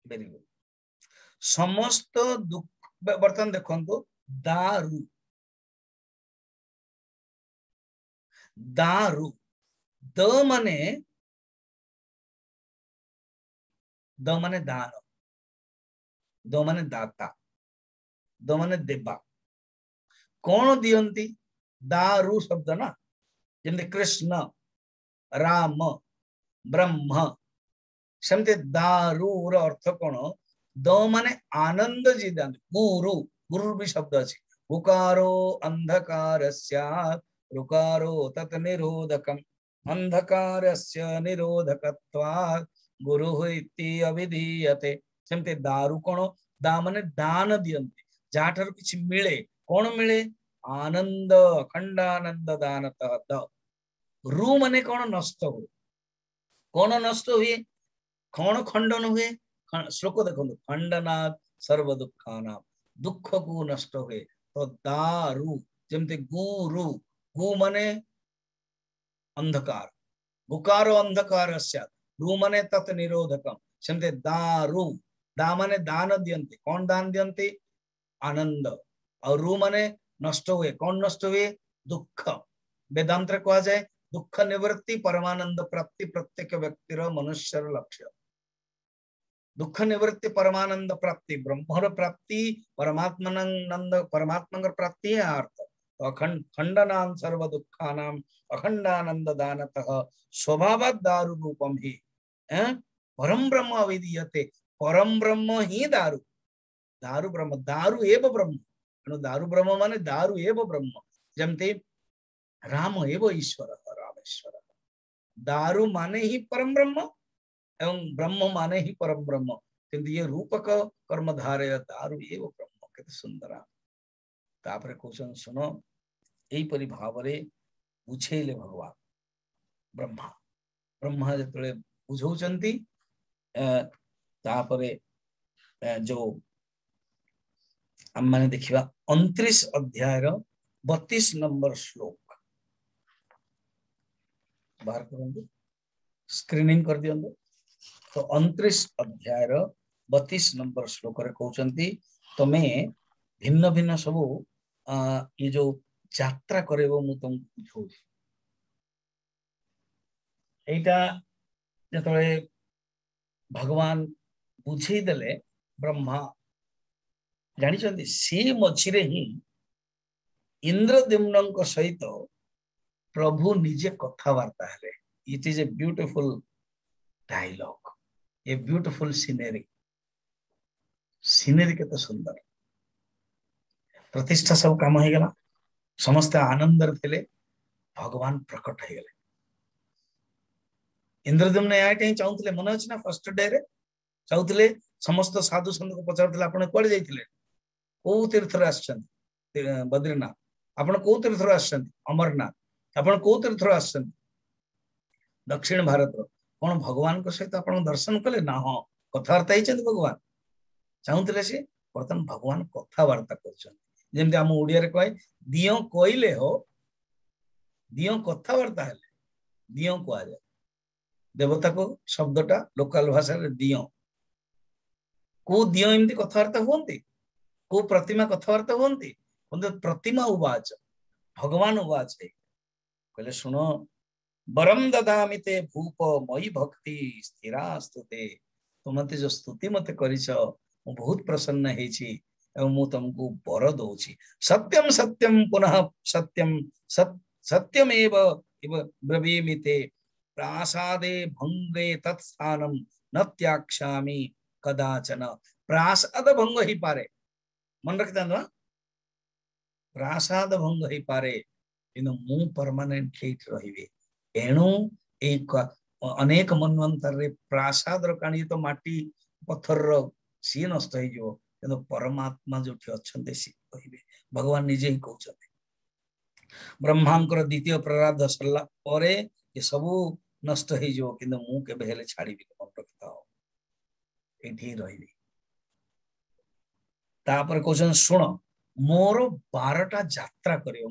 वेरी गुड समस्त दुख बर्तन देखो दारू दारू द माने दान द माने दाता द माने देवा कौन दियंती दारू शब्द ना जमते कृष्ण राम ब्रह्म सेमते दारूर अर्थ कौन द माने आनंद जी दान गुरु गुरु भी शब्द अछि गुकारो अंधकारस्य रुकारो तत् निरोधकम अंधकारस्य निरोधकत्वात् गुरुः इति अभिधीयते सेमते दारू कौन दा माने दान दियंती जाठार किछि मिले कौन मिले आनंद अखंडानंद दानतः द रु माने कौन नष्ट हुए कौन नष्ट हुए कौन खंडन हुए श्लोक देखो खंडनात् सर्व दुःखानां दुख को नष्ट हुए तो दारू जमते गुरु गु माने अंधकार गुकारो अंधकारस्य रु माने तत् निरोधकम सेमते दारू दा माने दान दियंते कौन दान दियंते आनंद और रु माने नष्ट हुए कौन नष्ट हुए दुख वेदांत कहा जाए दुख निवृत्ति परमानंद प्राप्ति प्रत्येक व्यक्तिर मनुष्य लक्ष्य दुख निवृत्ति परमानंद प्राप्ति ब्रह्मर प्राप्ति परमात्मानंद परमात्मा प्राप्ति है अर्थ खंडनां सर्व दुःखानां अखंडानंद दानतः स्वभावात् दारु रूपम ही परम ब्रह्म विधीयते परम ब्रह्म ही दारु दारु ब्रह्म दारु एव ब्रह्म दारु ब्रह्म माने दारु एव ब्रह्म जमते राम एव ईश्वर रामेश्वर। दारु माने ही परम ब्रह्म एवं ब्रह्म माने ही परम ब्रह्म, किंतु ये रूपक कर्मधारय दारु एव ब्रह्म। केते सुंदर। तापर क्वेश्चन सुनो, एई परि भावरे बुझेले भगवान ब्रह्मा। ब्रह्मा जतले बुझौचंती तापरे जो हम माने देखिबा 29 अध्याय रो 32 नंबर श्लोक बाहर करंतु, स्क्रीनिंग कर दियंतु। तो 29 अध्याय रो 32 नंबर श्लोक रे कहउचंती तमे भिन्न भिन्न सब ये जो यात्रा करेबो मु तुमको बुझौछि। एटा जतले भगवान बुझेई देले ब्रह्मा जानिछंती से मझिरे ही इंद्रद्युम्न सहित प्रभु निजे कथावार्ता हेले। It is a beautiful dialogue, a beautiful scenery. Scenery केते सुंदर। प्रतिष्ठा सब काम हो गला, समस्त आनंद थे, भगवान प्रकट हो गले। इंद्रद्युम्न याटे चाहूले, मन अच्छे ना फर्स्ट डे रे चाहूले समस्त साधु संत को पचार आपण कुआडे जाइथिले, को तीर्थ रे आछंती, बद्रीनाथ। आपण को तीर्थ रे आछंती, अमरनाथ। आपण को तीर्थ रे आछंती, दक्षिण भारत रो। कोन भगवान को सहित आपण दर्शन कले ना? हां, कथावार्ता हिचंती भगवान। चाहूले से बर्तन भगवान कथावार्ता करछंती। जेमति हम ओडिया रे कहे दियो कोइले हो, दियो कथावार्ता हेले दियो को जाए। देवता को शब्दटा लोकल भाषा रे दियो। को दियो एमती कथावार्ता होंती, को प्रतिमा कथावार्ता होंती। प्रतिमा उवाच भगवान उवाच कहले सुनो, वरम ददामि ते भूप मयि भक्ति स्थिरास्तुते। तुमते जो स्तुति मते करिछ मु बहुत प्रसन्न हेछि एवं मु तुमको वर दउछि। सत्यम सत्यम पुनः सत्यम सत्यमेव इव ब्रवीमि ते प्रासादे भंगे तत्स्थानम न त्याक्षामि कदाचन। प्रासाद भंग ही पारे, मन रखता ना, प्रासाद भंग ही पारे किंतु मु परमानेंटली रहिबे। एणु एक अनेक मनवंतर रे प्रासाद रो काणी तो माटी पत्थर रो सी नष्ट हो जो, किंतु परमात्मा जो अच्छे सी कहे। भगवान निजे ही कहते। ब्रह्मांकर द्वितीय प्रारब्ध सरला परे ये सबू नष्ट हो जो, किंतु मु केबे हेले छाड़ीबी। मन रखता हो एठी रहिबी। तापर क्वेश्चन सुनो, मोर 12टा यात्रा करियो।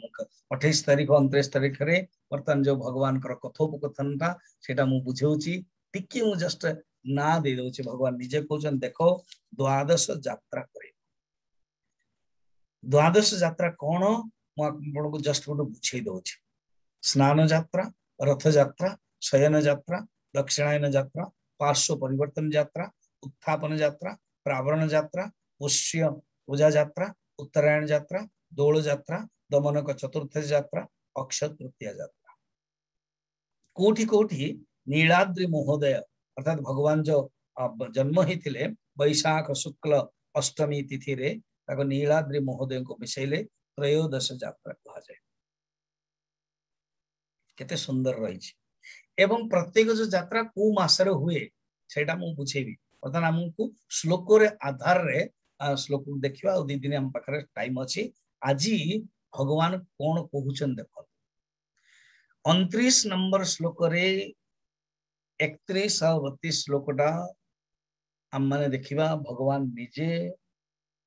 28 तारीख 29 तारीख रे वर्तमान जो भगवान कर कथोपकथन ता सेटा मु बुझौची। टिकी मु जस्ट ना दे दोची। भगवान निजे कहउछन देखो 12 यात्रा करियो। 12 यात्रा कोन मु आपन को जस्ट गोटे बुझेई दोची। स्नान यात्रा, रथ यात्रा, शयन यात्रा, दक्षिणायन यात्रा, पार्श्व परिवर्तन यात्रा, उत्थापन यात्रा, प्रावरण यात्रा, पुष्य पूजा यात्रा, उत्तरायण यात्रा, दोल यात्रा, दमनक चतुर्थ यात्रा, अक्षय तृतीया यात्रा। कोठी कोठी नीलाद्रि महोदय अर्थात भगवान जो जन्म ही थिले वैशाख शुक्ल अष्टमी तिथि रे ताको नीलाद्रि महोदय को मिसेले त्रयोदश यात्रा कहा जाए। केते सुंदर रही। एवं प्रत्येक जो यात्रा को मासरे हुए सेटा मु बुझेबी। बर्तमान हमको श्लोक रे आधार रे श्लोक देखिबा। और 2 दिन हम पाखरे टाइम अछि। आजी भगवान कोन कहउछन देखो। 29 नंबर श्लोक रे 31 और 32 श्लोकटा हम माने देखिबा। भगवान निजे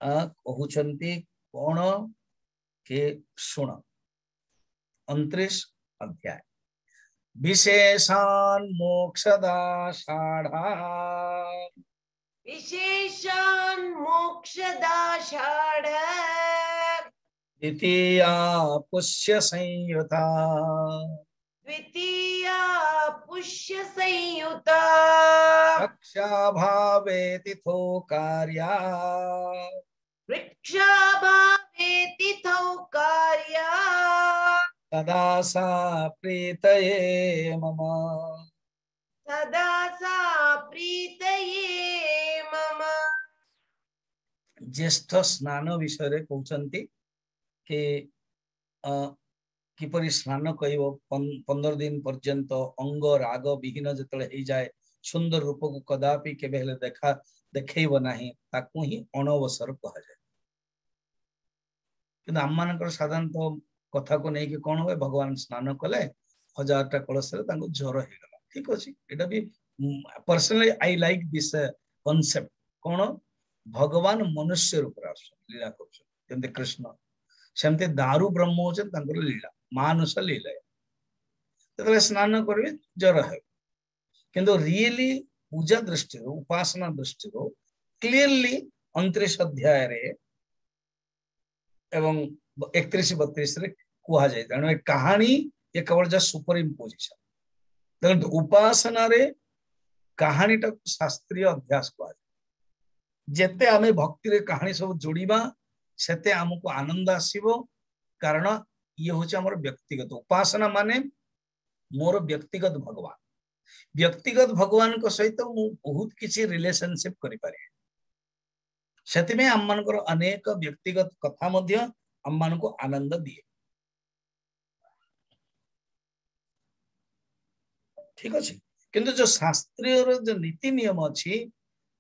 कहउछंती कोन के सुन। 29 अध्याय विशेषान् मोक्षदा षाढा, विशेषान् मोक्षदा षाढा, द्वितीया पुष्य संयुता, द्वितीया पुष्य संयुता, रक्षा भावे तिथो कार्या, वृक्षा भावे तिथौ कार्या, तदा सा प्रीतये मम, तदा सा प्रीतये मम। ज्येष्ठ स्नान विषय रे कहउछंती कि किपरि स्नान कहिबो 15 दिन पर्यंत अंग राग विहीन जतले हे जाए सुंदर रूप को कदापि केबे हेले देखैबो नाही ताकू ही अनवसर कहा जाए। कि आम मानकर साधारणतः कथा को नहीं कि कौन हुए भगवान स्नान कले 1000टा कलश ज्वर हो गला ठीक अच्छे एटा भी personally I like this concept कौन भगवान मनुष्य रूप लीला कर कृष्ण सेमती दारू ब्रह्म होते लीला मानुष लीला तो स्नान करेंगे ज्वर है किंतु रियली पूजा दृष्टि उपासना दृष्टि क्लीयरली 29 अध्याय रे एवं 31-32 रे कुहा जाए तेणु कहानी ये केवल जस्ट सुपर इम्पोजिशन तेणु उपासना रे कहानी टा शास्त्रीय अभ्यास कुहा जेते आमे भक्ति रे कहानी सब जोड़ीबा सेते हमको आनंद आसीबो कारण ये होचे हमर व्यक्तिगत उपासना माने मोर व्यक्तिगत भगवान को सहित मु बहुत किसी रिलेशनशिप करि पारे सेति में हम मानकर अनेक व्यक्तिगत कथा मध्य हम मान को आनंद दिए ठीक अछि किंतु जो शास्त्रीय रो जो नीति नियम अछि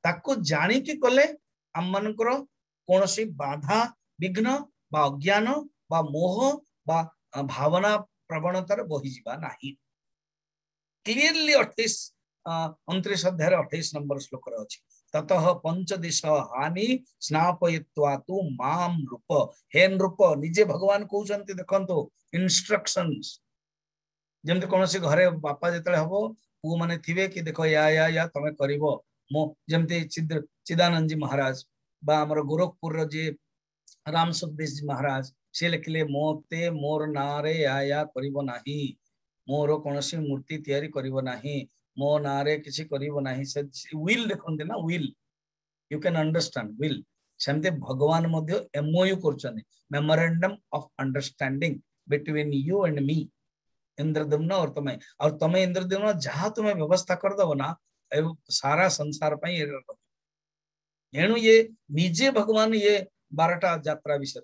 ताको जानी कि कले हम मानकर कोनोसी बाधा विघ्न बा अज्ञान बा मोह बा भावना प्रवणतार बहि जिबा नाही क्लियरली 29 अध्याय 28 नंबर श्लोक रे अछि ततः पंचदिश हानि स्नापयित्वा तु माम रूप हेन रूप निजे भगवान कहउचंती देखंतो इंस्ट्रक्शंस जेमते कोनोसी घरे बापा जेतले हबो पु माने थिबे कि देखो या तमे करिवो मो जेमते चिदानंद जी महाराज बा हमर गोरखपुर रो जे राम सुखदेव जी महाराज से लिखले मोते मोर नारे या करिवो नाही मोर कोनोसी मूर्ति तैयारी करिवो नाही मो नारे किछि करिवो नाही से विल देखंते ना will you can understand will सेमते भगवान मध्य एमओयू करछने memorandum of understanding between you and me Indradyumna और तमे इंद्रदम्न जहां तुम्हें व्यवस्था कर दबो ना सारा संसार पई एणु ये निजे भगवान ये 12टा यात्रा विषय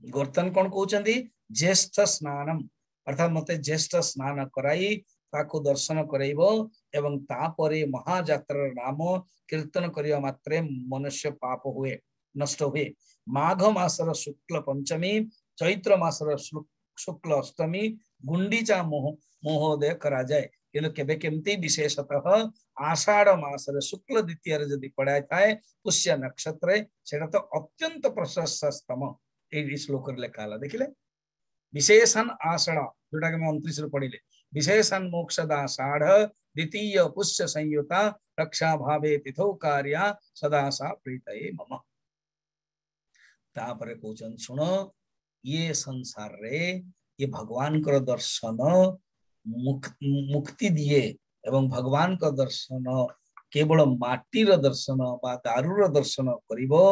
गोर्तन कौन कहउचंदी ज्येष्ठ स्नानम अर्थात मते ज्येष्ठ स्नान कराई ताको दर्शन करइबो एवं तापरे महायात्रा नाम कीर्तन करिया मात्रे मनुष्य पाप हुए नष्ट हुए माघ मासर शुक्ल पंचमी चैत्र मासर शुक्ल अष्टमी गुंडीचा महोदय करा जाए किंतु केबे केमती विशेषतः आषाढ़ मासर शुक्ल द्वितीय रे जदी पड़ाय थाए पुष्य नक्षत्र सेटा तो अत्यंत प्रशस्तम ए श्लोक रे लेखाला देखिले विशेषण आषाढ़ जोटा के मैं 29 रे पढ़िले विशेषण मोक्षदा आषाढ़ द्वितीय पुष्य संयुता रक्षा भावे तिथौ कार्या सदा सा प्रीतये मम तापरे कोचन सुनो ये संसार रे ये भगवान कर दर्शन मुक्ति दिए एवं भगवान का दर्शन केवल माटीर दर्शन बा दारूर दर्शन करिवो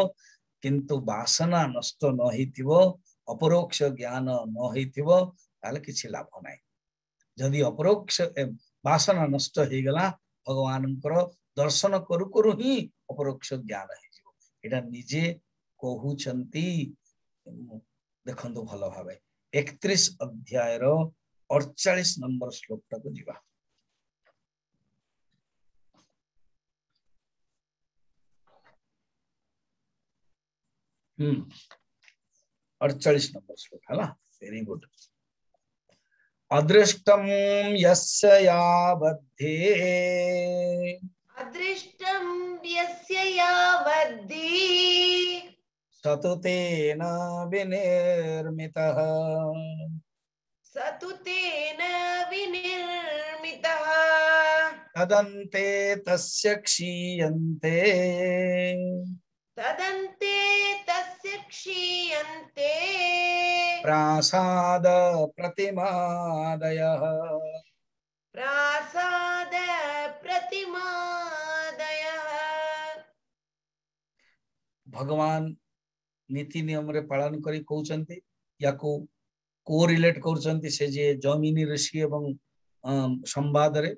किंतु वासना नष्ट न हिथिवो अपरोक्ष ज्ञान न हिथिवो ताले किछि लाभ नाही जदि अपरोक्ष वासना नष्ट हे गला भगवान कर दर्शन करू करू ही अपरोक्ष ज्ञान हे जिवो एटा निजे कहउचंती देखंतु भलो भाबे 31 अध्याय रो 48 नंबर श्लोक तक जीवा 48 नंबर श्लोक है ना वेरी गुड अदृष्टम यस्य यावद्धि सतु तेन विनिर्मितः तदन्ते तस्य क्षीयन्ते प्रासाद प्रतिमादयः भगवान नीति नियम रे पालन करी कहउचंती याको कोरिलेट करउचंती से जे जमिनी ऋषि एवं संवाद रे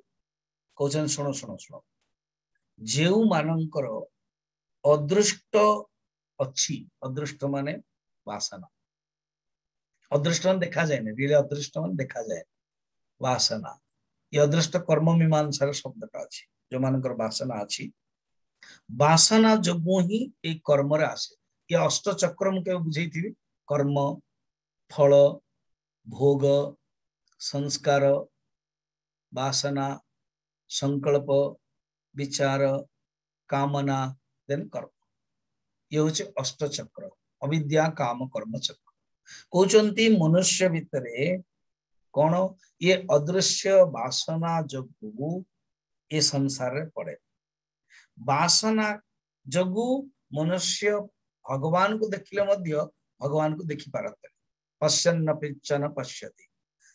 कहउचन सुनो सुनो सुनो जेउ मानकर अदृष्ट अच्छी अदृष्ट माने वासना अदृष्ट देखा जाए रियल अदृष्ट देखा जाए वासना ये अदृष्ट कर्म मीमांसार शब्दटा अच्छी जो मानकर वासना अच्छी वासना जो ही ये कर्म रे आसे ये अष्ट चक्र मुझे बुझे कर्म फल भोग संस्कार वासना संकल्प विचार कामना देन कर्म ये हूँ अष्ट चक्र अविद्या काम कर्म चक्र कहते मनुष्य भितरे कौन ये अदृश्य वासना जगु ये संसार रे पड़े वासना जगु मनुष्य भगवान को देखिले मध्य भगवान को देखि पारते पश्यन्न पिच्छन पश्यति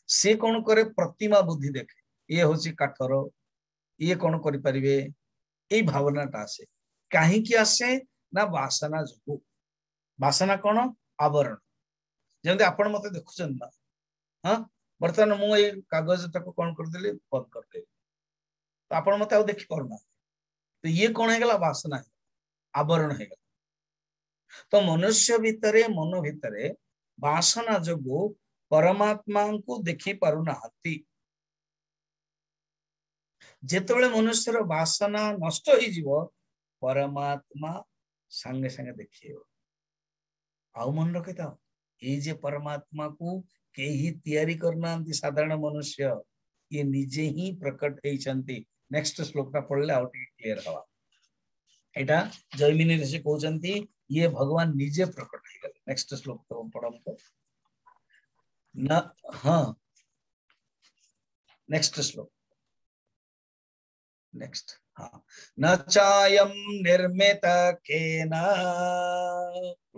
से कौन करे प्रतिमा बुद्धि देखे ये होची काठर ये कौन करि परिबे ए भावनाटा आसे काहे कि आसे ना वासना जगु वासना कौन आवरण जमते आपण मते देखुछन ना हां बर्तमान मु ए कागज तक कौन कर देली बंद कर देली तो आपण मते आ देखि करना तो ये कौन है गला वासना है आवरण है तो मनुष्य भितरे मन भितरे वासना जगु परमात्मा को देखि पारु नाहंती जेतेबेले मनुष्यर वासना नष्ट हो जीवो परमात्मा संगे संगे देखियो आउ मन रखिता ये जे परमात्मा को केही तैयारी करना साधारण मनुष्य ये निजे ही प्रकट होइछंती नेक्स्ट श्लोक पढ़ले आउ क्लियर हवा एटा जयमिनी ऋषि कहउछंती ये भगवान निजे प्रकट हो गले नेक्स्ट श्लोक तो पढ़म तो न हां नेक्स्ट श्लोक नेक्स्ट हाँ न चायम निर्मित केन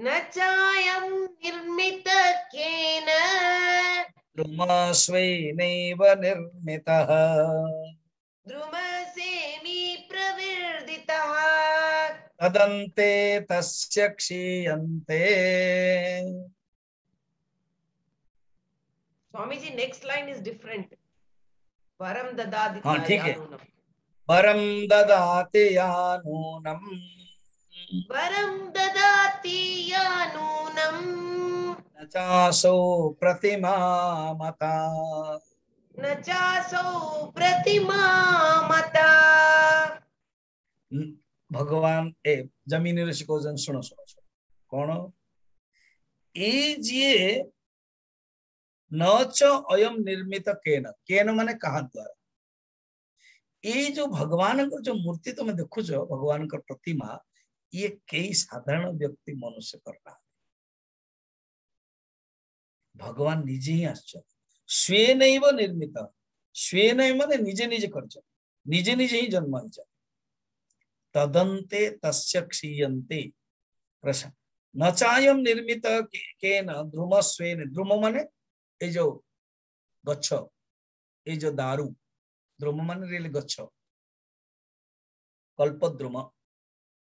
न चायं निर्मित केन द्रुमस्वैनैव निर्मितः द्रुमसेमि प्रवर्धितः तदन्ते तस्य क्षीयन्ते Swami ji next line is different वरम ददाति हाँ ठीक है यानूनम वरम ददाति यानूनम वरम ददाति यानूनम न चासौ प्रतिमा मता न चासौ प्रतिमा मता भगवान ए जमीन ऋषि को जन सुनो सुनो सुनो कौन ए जिए न च अयम निर्मित केन केन माने कहा द्वारा ये जो भगवान को जो मूर्ति तुम देखु भगवान का प्रतिमा ये कई साधारण व्यक्ति मनुष्य करना भगवान निजे ही आश्चर्य स्वेनैव निर्मित स्वेन माने निजे निजे कर निजे निजे ही जन्म हो तदन्ते तस्य क्षीयन्ते प्रश्न न चायम निर्मित केन ध्रुम स्वेन ध्रुम माने ये जो गच्छ ये जो दारू ध्रुम माने रियल गच्छ कल्पद्रुम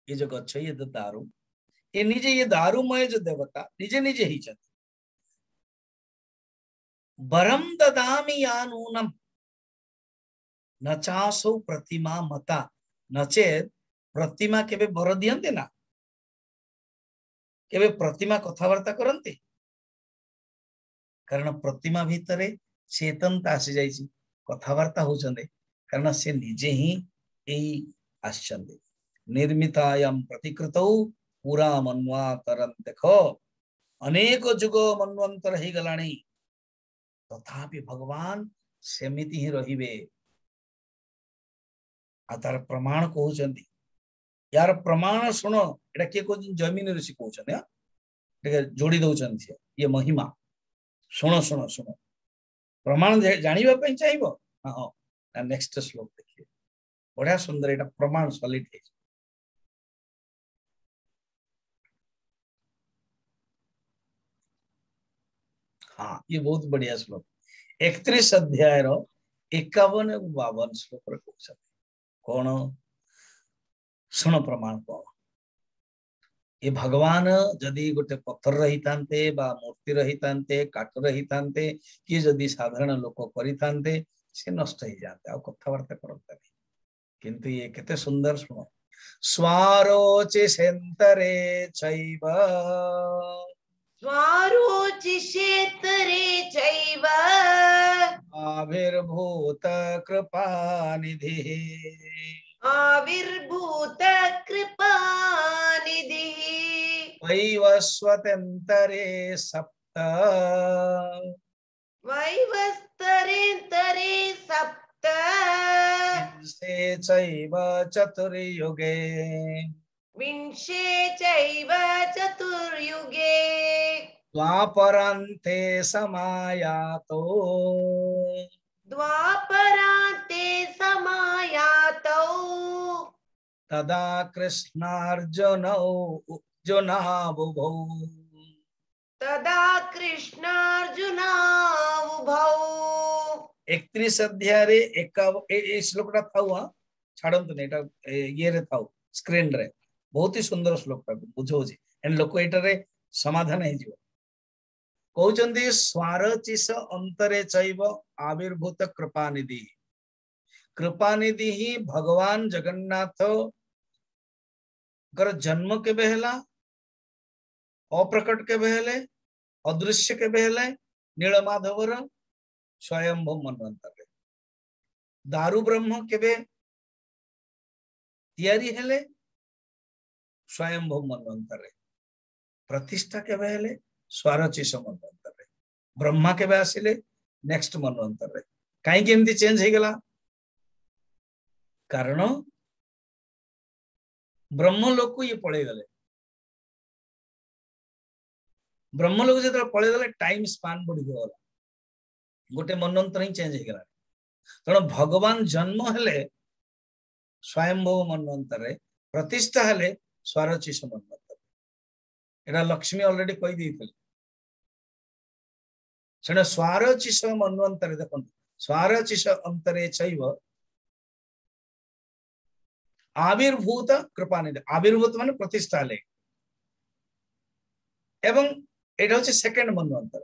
ये जो गच्छ ये तो दारू ये निजे ये दारूमय जो देवता निजे निजे ही जाते वरम ददामि यानूनम न चासौ प्रतिमा मता नचेत प्रतिमा केबे वर दियंते ना केबे प्रतिमा कथावार्ता करते कारण प्रतिमा भितरे चेतनता आसी जाइछि कथावार्ता होचंदे कारण से निजे ही एई आछंदे निर्मितायम प्रतिकृतौ पूरा मन्वातरं देखो अनेक जुग मन्वंतर ही गलाणी तथापि भगवान सेमिति ही रहिबे आतार प्रमाण कहउचंदी यार प्रमाण सुनो एटा के को जमीन ऋषि कहउचंदी हां जोड़ी दउचंदी ये महिमा सुनो सुनो सुनो प्रमाण जानिबा पई चाहिबो हां नेक्स्ट श्लोक देखिए बड़ा सुंदर एटा प्रमाण सॉलिड है हाँ ये बहुत बढ़िया श्लोक 31 अध्याय 51 और 52 श्लोक रे कहउछन कौन सुनो प्रमाण कौन ये भगवान जदि गोटे पत्थर रही थांते बा मूर्ति रही थांते काट रही थांते कि जदि साधारण लोक करि थांते से नष्ट हो जाते आ कथावार्ता करते किंतु ये केते सुंदर सुनो स्वारोचे सेंतरे चैव स्वारोचिषेतरे चैव आविर्भूत कृपानिधिः आविर्भूत कृपानिधिः वैवस्वतन्तरे सप्त वैवस्तरेन्तरे सप्त विंशे चैव चतुर्युगे विंशे चैव चतुर्युगे द्वापरान्ते समायातो द्वापरान्ते समायातौ तदा कृष्णार्जुनौ तदा कृष्णार्जुनावुभौ 31 अध्याय ए श्लोकटा थाउ छाड़ंतु ने एटा ये रे थाउ स्क्रीन रे बहुत ही सुंदर श्लोकटा बुझौजी एंड लोक एटारे समाधान हे जिवो कहउचंदी स्वारचिस अंतरे चैव आविर्भूत कृपानिधि ही भगवान जगन्नाथ कर जन्म के बेहला अप्रकट के बेहले अदृश्य के बेहले नीलमाधवर स्वयंभू मनवंतर दारु ब्रह्म केबे तैयारी हेले स्वयंभू मनवंतर प्रतिष्ठा केबे हेले स्वारचिस मनवंतर ब्रह्मा केबे आसिले नेक्स्ट मनवंतर काई के एमती चेंज हे गेला कारण ब्रह्मलोक को ये पळे गले ब्रह्मलोक जतरा पळे गले टाइम स्पान बढ़ी गला गोटे मनवंतर ही चेंज हे गेला कारण भगवान जन्म हेले स्वयंभू मनवंतर प्रतिष्ठा हेले स्वारचिस मनवंतर एटा लक्ष्मी ऑलरेडी कहि देइथले सेना स्वारचिस मनवंतर देखो स्वारचिस अंतरे चैव आविर्भूत कृपानिधि आविर्भूत माने प्रतिष्ठा ले एवं एटा होचे सेकंड मनवंतर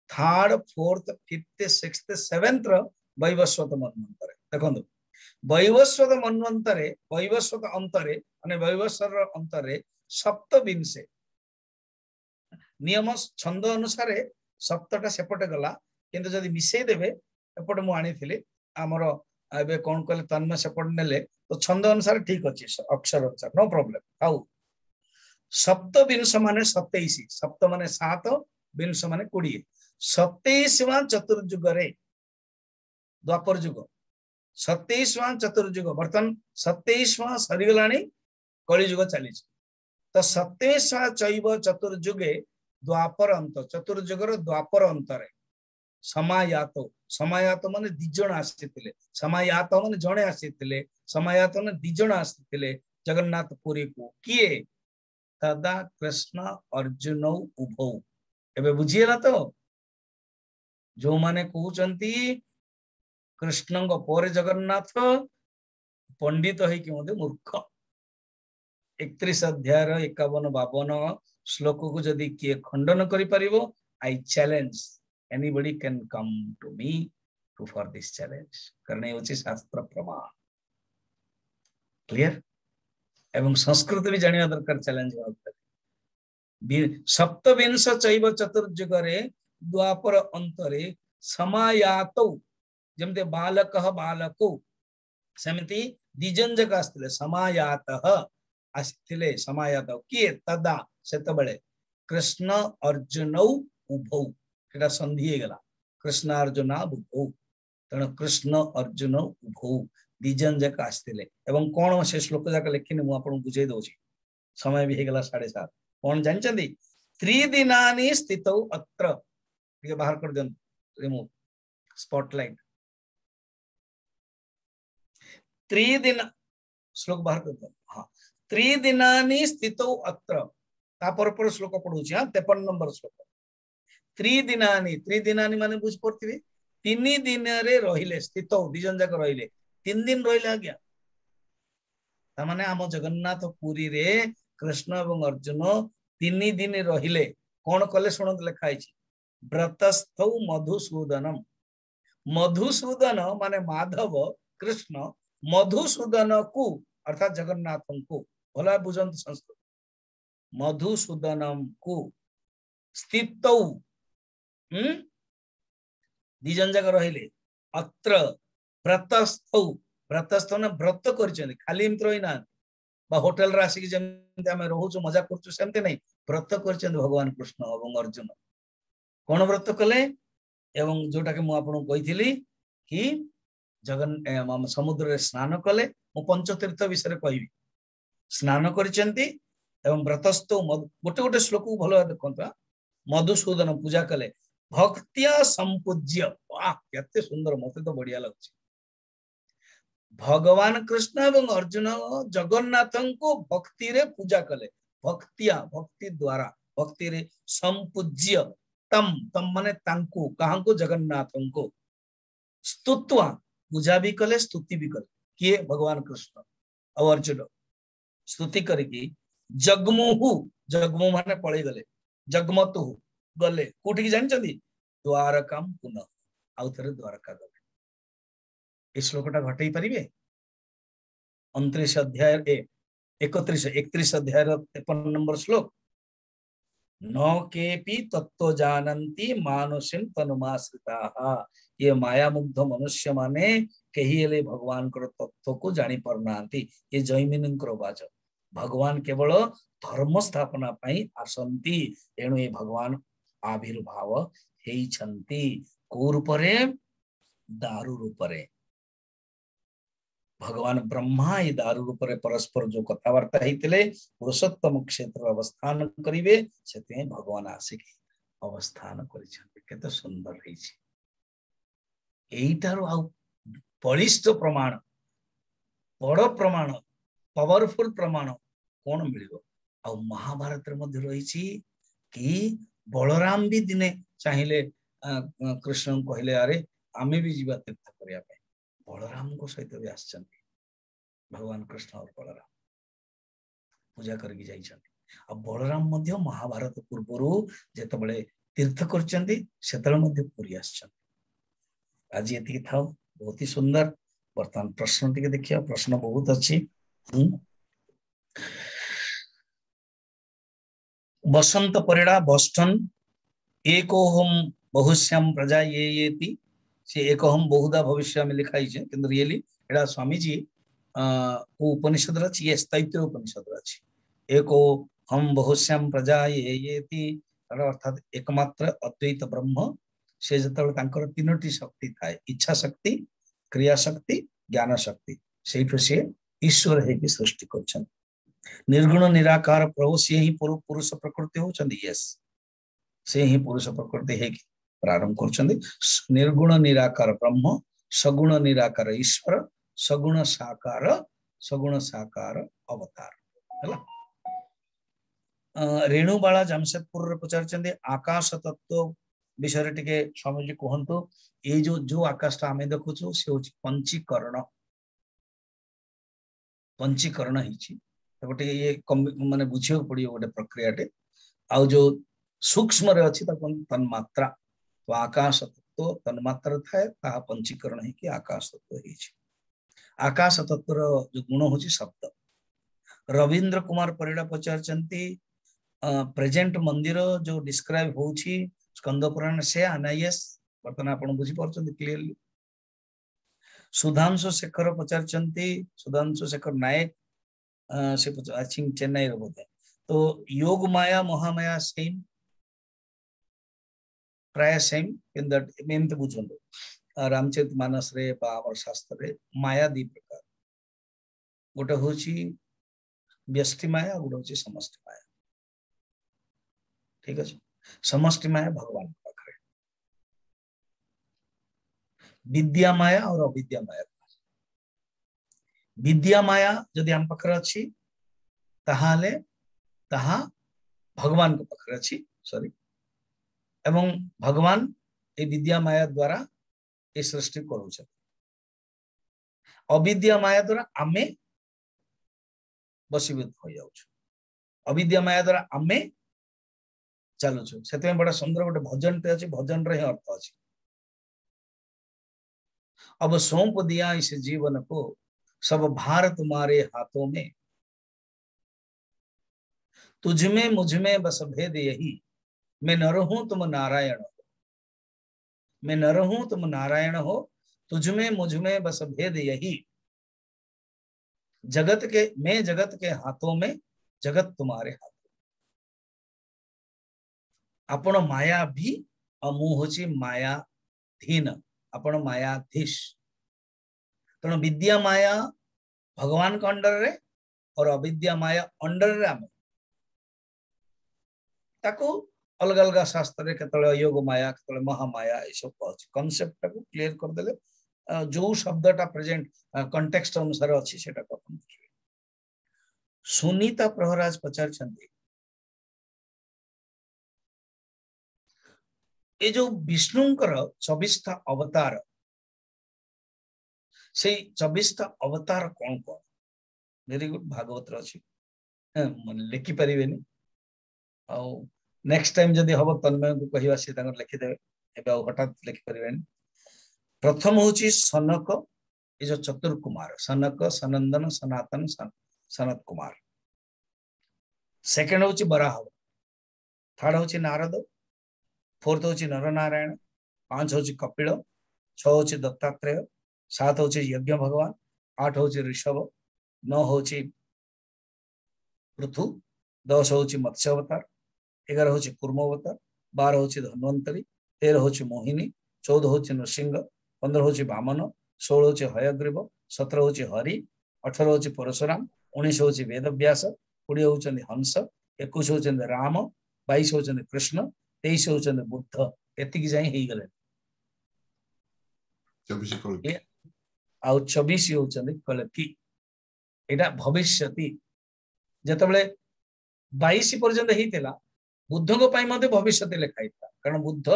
third fourth fifth sixth seventh Vaivasvata मनवंतर देखो वैवस्वत मनवंतरे वैवस्वत अंतरे माने वैवस्वर अंतरे सप्तविंशे नियम छंद अनुसार सप्तटा सेपटे गला किंतु जदि मिसई देबे एपटे मु आनी थिले हमरो एबे कोन कहले तन्म सेपट नेले तो छंद अनुसार ठीक अछि अक्षर अनुसार नो प्रॉब्लम आउ सप्तविंश माने 27 सप्त माने 7 विंश माने 20 27वां चतुर्युग रे द्वापर युग 27वां चतुर्युग बर्तन 27वां सरीगलाणी कली युग चली तो 27वां चैव चतुर्युगे द्वापर अंत चतुर्युगर द्वापर अंतरे समायात समायात माने दिजण आसीथिले समायात माने जणे आसीथिले समायात माने दिजण आसीथिले जगन्नाथ पुरी को किए तदा कृष्ण अर्जुन उभौ एबे बुझियला तो जो माने कहउचंती कृष्णंग पर जगन्नाथ पंडित है कि मते मूर्ख 31 अध्याय 51-52 श्लोक को जदि किए खंडन करि परिबो I challenge anybody can come to me to for this challenge करने होची शास्त्र प्रमाण क्लियर एवं संस्कृत भी जानिया दरकार चैलेंज सप्तविंश चैव चतुर्युग रे द्वापर अंतरे समायातौ जमते बालकः बालको सेमति दिजंजक आस्तिले समायातः आस्तिले समायातौ किए तदा सेतबेले कृष्ण अर्जुनौ उभौ एटा संधि हे गेला कृष्ण अर्जुना उभौ तण कृष्ण अर्जुन उभौ दिजंजक आस्तिले एवं कोन से श्लोक जाक लेखिने मु आपन बुझे दोछि समय भी हे गेला 7:30 कोन जानचंदी त्रिदिनानि स्थितौ अत्र ये बाहर कर देन रिमूव स्पॉटलाइट त्रिदिन श्लोक बाहर कर देन हां त्रिदिनानि स्थितौ अत्र तापर पर श्लोक पढुछि हां 53 नंबर श्लोक त्रिदिनानि माने बुझ पड़थिबे 3 दिन रे रहिले स्थितौ दिजन जाक रहिले 3 दिन रहिले आज्ञा ता माने हम जगन्नाथ पुरी रे कृष्ण एवं अर्जुन 3 दिन रहिले कोन कले सुनत लिखा है व्रतस्थौ मधुसूदनम मधुसूदन माने माधव कृष्ण मधुसूदन को अर्थात जगन्नाथ को भला बुझंत संस्कृत मधुसूदनम को स्थितौ दिजन जाक रहिले अत्र व्रतस्थौ व्रतस्थ ना व्रत कर खाली एमती रही ना होटेल रे आसिक जमते आम रोचु मजा कर सेमती नहीं व्रत कर भगवान कृष्ण और अर्जुन कौन व्रत कले एवं जोटा कि मुझे कही कि जगन समुद्र रे स्नान कले मु पंचतीर्थ विषय कहि स्नान करिसेंती एवं व्रतस्थ गोटे गोटे श्लोक को भलो देखंता मधुसूदन पूजा कले भक्तिया संपूज्य वाह केते सुंदर मते तो बढ़िया लगछ भगवान कृष्ण एवं अर्जुन जगन्नाथन को भक्ति रे पूजा कले भक्तिया भक्ति द्वारा भक्ति रे संपूज्य तम तम माने तांको काहांको जगन्नाथन को स्तुत्वा पूजा भी कले स्तुति भी कले किए भगवान कृष्ण और अर्जुन स्तुति करके जगमुहु जगमु माने पळै गले जगमतु गले कोठी जानचंदी द्वारकाम पुनः आउ थरे द्वारका गले ए श्लोकटा घटई परिबे 29 अध्याय 31 अध्याय 53 नंबर श्लोक न केपि तत्व जानन्ति मानुषिन तनुमाश्रिताः ये माया मुग्ध मनुष्य माने कही हेले भगवान कर तत्व को जानी परनांती ये जैमिन वाच भगवान केवल धर्म स्थापना पाई आसंती एणु ये भगवान आविर्भाव हेइछंती को रूपरे दारू रूपरे भगवान ब्रह्मा ये दारू रूपरे परस्पर जो कथावार्ता हेतिले पुरुषोत्तम क्षेत्र अवस्थान करिवे सेते भगवान आसिक अवस्थान करिछंती केते सुंदर हेछि एइटारो आ बलिष्ठ प्रमाण बड़ प्रमाण पावरफुल प्रमाण कौन मिलिबो आ महाभारत रे मध्ये रहिछि कि बलराम भी दिने चाहिले कृष्ण कहले अरे आमे भी जीवा तीर्थ करिया पे बलराम को सहित भी आछंती भगवान कृष्ण और बलराम पूजा करके जाइछंती आ बलराम मध्ये महाभारत पूर्वरु जेते बळे तीर्थ करचंती सेतल मध्ये पुरी आछंती आज ये था बहुत ही सुंदर वर्तमान प्रश्न टिके देखिया प्रश्न बहुत अच्छी बसंत परिड़ा बस्टन एकोहम बहुश्याम प्रजा येति से एकोहम बहुधा भविष्य में लिखाई छे किंतु रियली एडा स्वामी जी उपनिषद रछि ये तैत्तिरीय उपनिषद रछि एको हम बहुश्याम प्रजा येति अर्थात एकमात्र अद्वैत ब्रह्म से जतल तांकर तीनोटी शक्ति थाए इच्छा शक्ति क्रिया शक्ति ज्ञान शक्ति सेठो से ईश्वर है कि सृष्टि करछन निर्गुण निराकार प्रभु से ही पुरुष प्रकृति होचंदी यस से ही पुरुष प्रकृति है कि प्रारंभ करछंदी निर्गुण निराकार ब्रह्म सगुण निराकार ईश्वर सगुण साकार अवतार हला रेणुबाला जमशेदपुर रे पचारचंदी आकाश तत्व विषय टिके स्वामी जी कहंतु ये जो आकाशटा आमे देखुछु से होची पंचीकरण हिची गोटे ये माने बुझियो पड़ियो गोटे प्रक्रिया टे आ जो सूक्ष्म रे अछि त तन्मात्रा तो आकाश तत्व तन्मात्रा थाए ता पंचीकरण है कि आकाश तत्व हिची आकाश तत्व जो गुण होची शब्द रविंद्र कुमार परिड़ा पचारचंती प्रेजेंट मंदिर जो डिस्क्राइब होची स्कंद पुराण से अनायस वर्तमान आपण बुझी परछन क्लियरली सुधांशु शेखर पचारचंती सुधांशु शेखर नायक से आई थिंक चेन्नई रे बोलते तो योग माया महामाया सेम प्राय सेम इन दैट मेन तो बुझंदो रामचरित मानस रे बावर शास्त्र रे माया दी प्रकार गोटे होची व्यष्टि माया गोटे होची समष्टि माया ठीक है समष्टि माया भगवान पाखरे विद्या माया और अविद्या माया विद्या माया जदि हम पाखरे अछि ताहाले ताहा भगवान को पाखरे अछि सॉरी एवं भगवान ए विद्या माया द्वारा ए सृष्टि करू छ अविद्या माया द्वारा आमे बसीभूत हो जाउ छ अविद्या माया द्वारा आमे चलो से बड़ा सुंदर गोटे भजन टे अच्छे भजन रे अर्थ अच्छे अब सौंप दिया इस जीवन को सब भार तुम्हारे हाथों में तुझ में मुझ में बस भेद यही मैं नर हूं तुम नारायण हो, मैं नर हूं तुम नारायण हो, तुझमें मुझमें बस भेद यही, जगत के मैं जगत के हाथों में, जगत तुम्हारे हाथों। आपण माया भी मु होची मायाधीन, आपण मायाधीश। तेणु विद्या माया भगवान का अंडर रे और अविद्या माया अंडर रे आम ताको अलग अलग शास्त्र रे केतले योग माया केतले महामाया ए सब कहछि। कांसेप्ट टाको क्लियर कर देले जो शब्दटा प्रेजेंट कंटेक्स्ट अनुसार अछि सेटा कथन। सुनीता प्रहराज पचार छथि ए जो विष्णुंकर 24 अवतार, से 24 अवतार कौन कौन? वेरी गुड, भागवत अच्छी लिखि पारिबेनी नेक्स्ट टाइम जदि हम तन्मय को कहवा सी लिखिदेवे, एवं हठात लिखि पारिबेनी। प्रथम होची सनक, ये जो चतुर कुमार सनक सनंदन सनातन सनत कुमार। सेकेंड होची बराह, थर्ड होची नारद, फोर्थ होची नर नारायण, 5 होची कपिल, 6 होची दत्तात्रेय, 7 होची यज्ञ भगवान, 8 होची ऋषभ, 9 होची पृथु, 10 होची मत्स्य अवतार, 11 होची कूर्म अवतार, 12 होची धन्वंतरी, 13 होची मोहिनी, 14 होची नृसिंह, 15 होची वामन, 16 होची हयग्रीव, 17 होची हरि, 18 होची परशुराम, 19 होची वेदव्यास, 20 होचंदी हंस, 21 होचंदी राम, 22 होचंदी कृष्ण, 23 होचंदी बुद्ध। एतिकी जाई हेई गले 24 कल्कि आउ 24 होचंदी कल्कि। एटा भविष्यति जतबले 22 पर्यंत हेइतेला बुद्ध को पाई मध्ये भविष्यति लेखाइता, कारण बुद्ध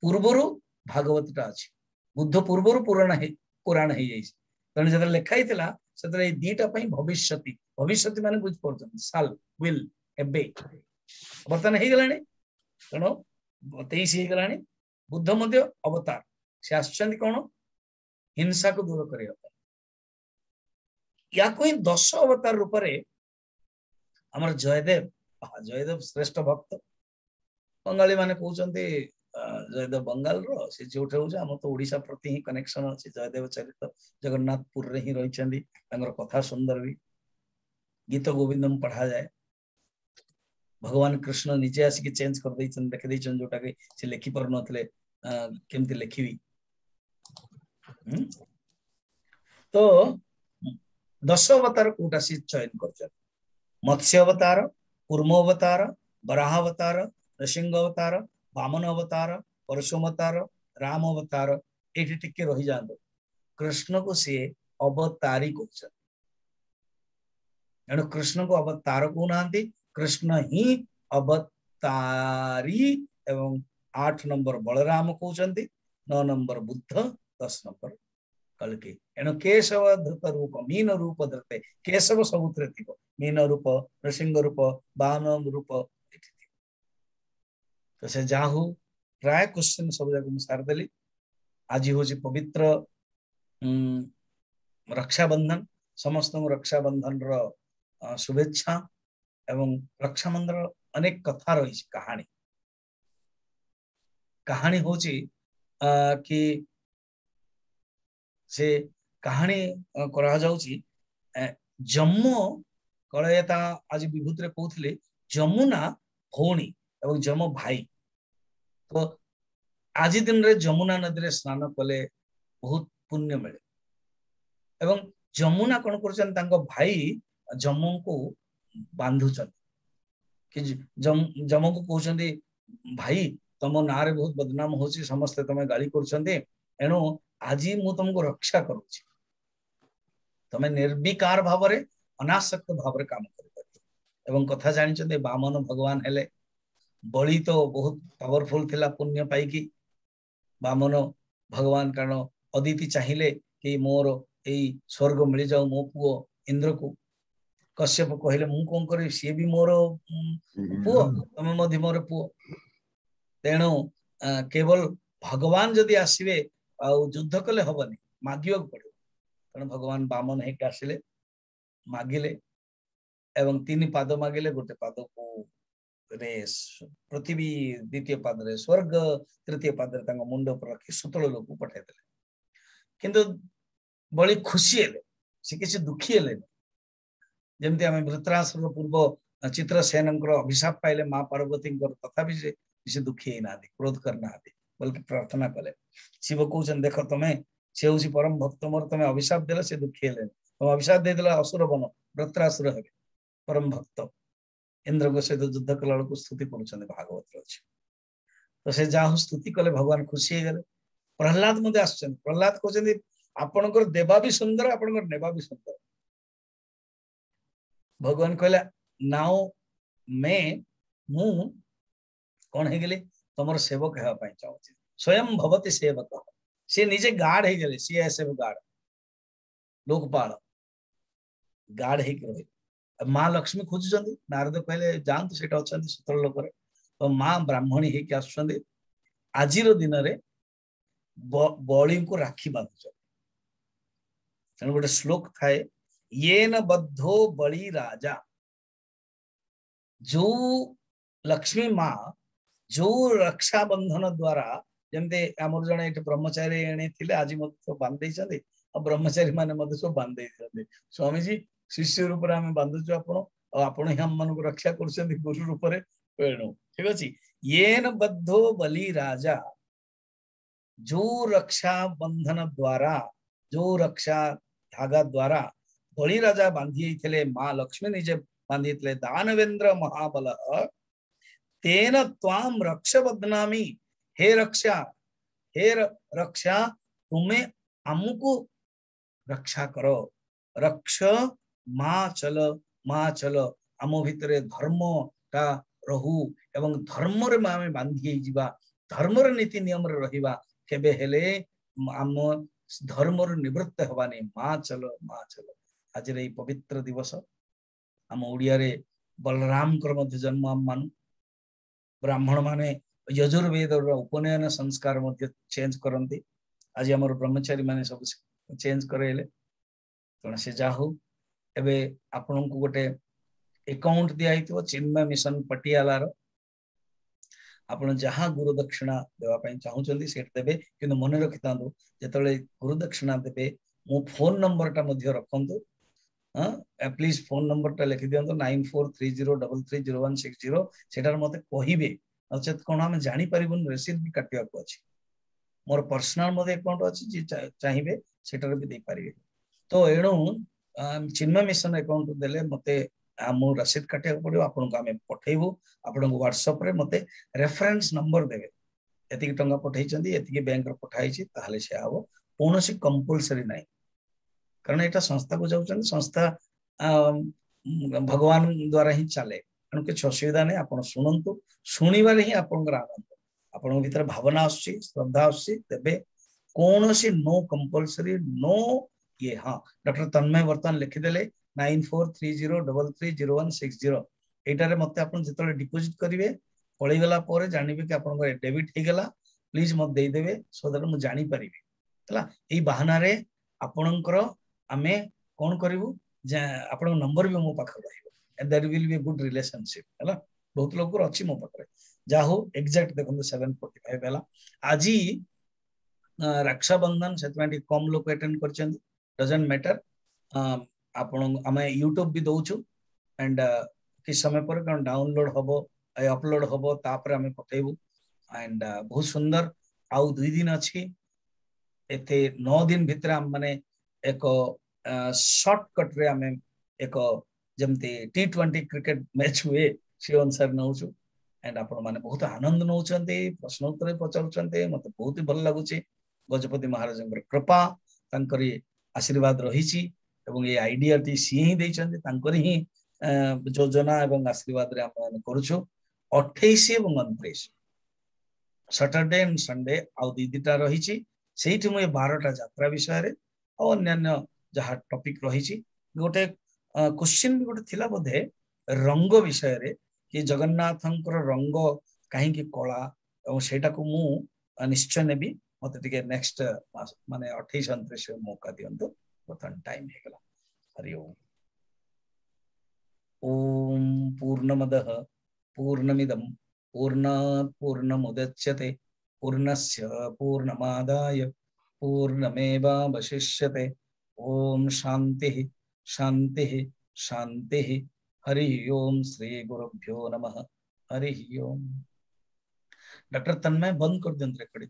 पूर्वरु भागवतटा अछि, बुद्ध पूर्वरु पुराण हे जाइछ। कारण जतले लेखाइतेला सेतले दीटा पाई भविष्यति, भविष्यति माने बुझ परछन साल विल एबे वर्तमान हे गलानी। तेणु 23 हे गलानी। बुद्ध मध्ये अवतार से आछंती कोन हिंसा को दूर करिया, या कोई 10 अवतार रूप रे हमर जयदेव, जयदेव श्रेष्ठ भक्त। बंगाली माने कहउचंती जयदेव बंगाल रो, से जोठे हो हम तो ओडिसा प्रति ही कनेक्शन अछि। जयदेव चरित्र जगन्नाथपुर रे ही रहिचंदी, तांगर कथा सुंदर भी, गीत गोविंदम पढ़ा जाए। भगवान कृष्ण निजे आसिक चेंज कर दैछन, देख दैछन जोटा के से लेखि पर नथले केमति लेखिबी। तो 10 अवतार कोटा से चयन करछन, मत्स्य अवतार, कूर्म अवतार, वराह अवतार, नृसिंह अवतार, वामन अवतार, परशुराम अवतार, राम अवतार। एठी टिके रहि जांदो, कृष्ण को से अवतारी कहछन। एणु कृष्ण को अवतार को नांती, कृष्ण ही अवतारी। एवं 8 नंबर बलराम कहउचंती, 9 नंबर बुद्ध, 10 नंबर कल्कि। एणु केशव धृत रूप मीन रूप धृते, केशव सबुत्रे थिबो, मीन रूप, नृसिंह रूप, वामन रूप। तो से जाहु प्राय क्वेश्चन सब जगह सार देली। आज होची पवित्र रक्षाबंधन, समस्त रक्षाबंधन रो शुभेच्छा। एवं रक्षाबंधन अनेक कथा रही, कहानी कहानी होची कि से कहानी करा जाउची जम्मू कलयता आज विभूत रे कहउथले जमुना भौणी एवं जम भाई। तो आज दिन रे जमुना नदी रे स्नान कले बहुत पुण्य मिले। एवं जमुना कौन करछन, तांको भाई जम्मू को बांधुचन कि जम्मू को कहउचंदी भाई तुम नारे बहुत बदनाम होची, समस्ते तमे गाली करछंती, एणु आज मु तुमको रक्षा करूची, तमे निर्विकार भाव रे अनासक्त भाव रे काम करि परबो। एवं कथा जानि छते वामन भगवान हेले, बलि तो बहुत पावरफुल थिला पुण्य पाई कि वामन भगवान, कारण अदिति चाहिले कि मोर एई स्वर्ग मिल जाऊ मो पुओ इंद्र को। कश्यप कहले मु कोन करी, सी भी मोर पुओ, तमे मधि मोर पुओ। तेणु केवल भगवान जदि आसीबे आ युद्ध कले हबनी, मागियो पड़े। तेणु भगवान वामन हे आसिले, मागिले एवं 3 पाद मागिले, गोटे पाद को रे पृथ्वी द्वितीय पाद रे स्वर्ग तृतीय पाद रे मुंड पर रखी सुतल लोक पठाई देले किंतु बड़ी खुशी हेले से किसी दुखी हेले जमती आम धृतराष्ट्र पूर्व चित्रसेन अभिशाप पाइले माँ पार्वती तथापि से किसी दुखी ना क्रोध करना बल्कि प्रार्थना कले शिव कहते देख तुम्हें से हूँ परम भक्त मोर तुम्हें अभिशाप देले से दुखी हेले तुम अभिशाप देदेल असुर बन वृत्रासुर हे परम भक्त इंद्र सहित युद्ध कला बेलू स्तुति कर भागवत अच्छे तो से जहाँ स्तुति कले भगवान खुशी गले प्रहलाद मध्य आस प्रहलाद कहते आपणकर देवा भी सुंदर आपणकर नेवा भी सुंदर भगवान कहला नाउ मैं मु कौन है गले तुम सेवक है चाहूँ स्वयं भवती सेवक सी निजे गार्ड है गले C S guard Lokpal guard है रही माँ लक्ष्मी खोजुंट नारद कहले जातु से सुतल लोक तो माँ ब्राह्मणी होकर आसुँच आज दिन में बलि को राखी बांधुच तेणु गोटे श्लोक थाए ये न बद्धो बलि राजा जो लक्ष्मी माँ जो रक्षा बंधन द्वारा जमते आमर जड़े ब्रह्मचारी थे आज मत बांध ब्रह्मचारी मैंने सब बांध स्वामी जी शिष्य रूप में आम बांधुचु आपण ही हम मन को रक्षा कर गुरु रूप में तेणु ठीक अच्छे ये न बद्धो बलि राजा जो रक्षा बंधन द्वारा जो रक्षा धागा द्वारा बलि राजा बांधी थे माँ लक्ष्मी निजे बांधी दानवेन्द्र महाबल तेन त्वाम रक्ष बदनामी हे रक्षा तुम्हें आमको रक्षा करो रक्ष माँ चल आम भितर धर्म टा रहू एवं धर्म रे आम बांधी जावा धर्म नीति नियम रहिबा केबे हेले आम धर्म निवृत्त हवानी माँ चल आज रे पवित्र दिवस आम ओडिया रे बलराम कर जन्म आम मानु ब्राह्मण माने यजुर्वेद उपनयन संस्कार चेंज करती आज आम ब्रह्मचारी माने सब चेंज करे तेना से जाहू एबे आपण को गोटे अकाउंट दिया चिन्मय मिशन पटियाला आपण जहाँ गुरु दक्षिणा देवाई चाहूँगी से देवे कि मन रखी था जो गुरु दक्षिणा देवे मो फोन नंबर टा रखु प्लीज फोन नंबर टा लिखि दिंतु 9430330160 सेटार मते कहिबे नचेत कोन हम जानि परिबन रिसीव भी काटिया को अछि मोर पर्सनल मते अकाउंट अछि जे चाहिबे सेटार भी दे पारिबे तो एणु चिन्मय मिशन अकाउंट देले मते आमु रसीद काटिया पड़ो आपन को आमे पठेबू आपन को व्हाट्सएप रे मते रेफरेंस नंबर देबे एतिक टंगा पठै चंदी एतिक बैंक रो पठाई छि ताले से आबो कोनोसी कंपलसरी नाही कारण एटा संस्था को जाउछन संस्था भगवान द्वारा ही चले तेणु किसी असुविधा नहीं आपन शुणु शुणिबार ही आपन आनंद आपन भीतर भावना आसी श्रद्धा आसी तेबे कोनोसी नो कंपलसरी नो ये हाँ डॉक्टर तन्मय वर्तमान लिखिदेले 9430330160 एटारे मते आपन जेतले डिपोजिट करिवे पळी गला पोरे जानिबे कि आपन डेबिट हे गला प्लीज मत दे देबे सो दैट मु जानि परिबे हला एई बहाना रे आपनकर आमे कोन करिवु जे आपन नंबर भी मो पाखर रहिबो and that will be a good relationship हला बहुत लोग अछि मो पाखरे जाहो एग्जैक्ट देखो 7:45 हला आजी रक्षाबंधन से कम लोग अटेंड कर डजंट मैटर आपण आमे यूट्यूब भी दउछु एंड किस समय पर कारण डाउनलोड हबो अपलोड हबो तापर आमे पठेबू एंड बहुत सुंदर आउ 2 दिन अछि एते 9 दिन भीतर हम माने एक शॉर्टकट रे आमे एक जमते T20 क्रिकेट मैच हुए से अनुसार नउछु एंड आपण माने बहुत आनंद नउचंते प्रश्न उत्तर पचाउचंते मते बहुत ही भल लागुची गजपति महाराज कृपा तांकरी आशीर्वाद रही एवं ये आइडिया टी सी ही देइचंते तांकरी ही योजना एवं आशीर्वाद रे हम करूछु 28 एवं 29 सैटरडे एंड संडे आउ दीटा रही सेठी मु 12टा यात्रा विषय रे और अन्य जहाँ टॉपिक रही गोटे क्वेश्चन भी गोटे थिला बोधे रंग विषय रे कि जगन्नाथंकर रंग कहीं कला और सेटा को मु निश्चय नेबी मत टिके नेक्स्ट माने 28-29 मौका दियंतु बर्तन टाइम हे गला हरि ओम पूर्णमदः पूर्णमिदं पूर्णात् पूर्णमुदच्यते पूर्णस्य पूर्णमादाय पूर्णमेवावशिष्यते। ओम शांति शांति शांति। हरि ओम। श्री गुरुभ्यो नमः। हरि ओम। डॉक्टर तन्मय बंद कर दें रिकॉर्डिंग।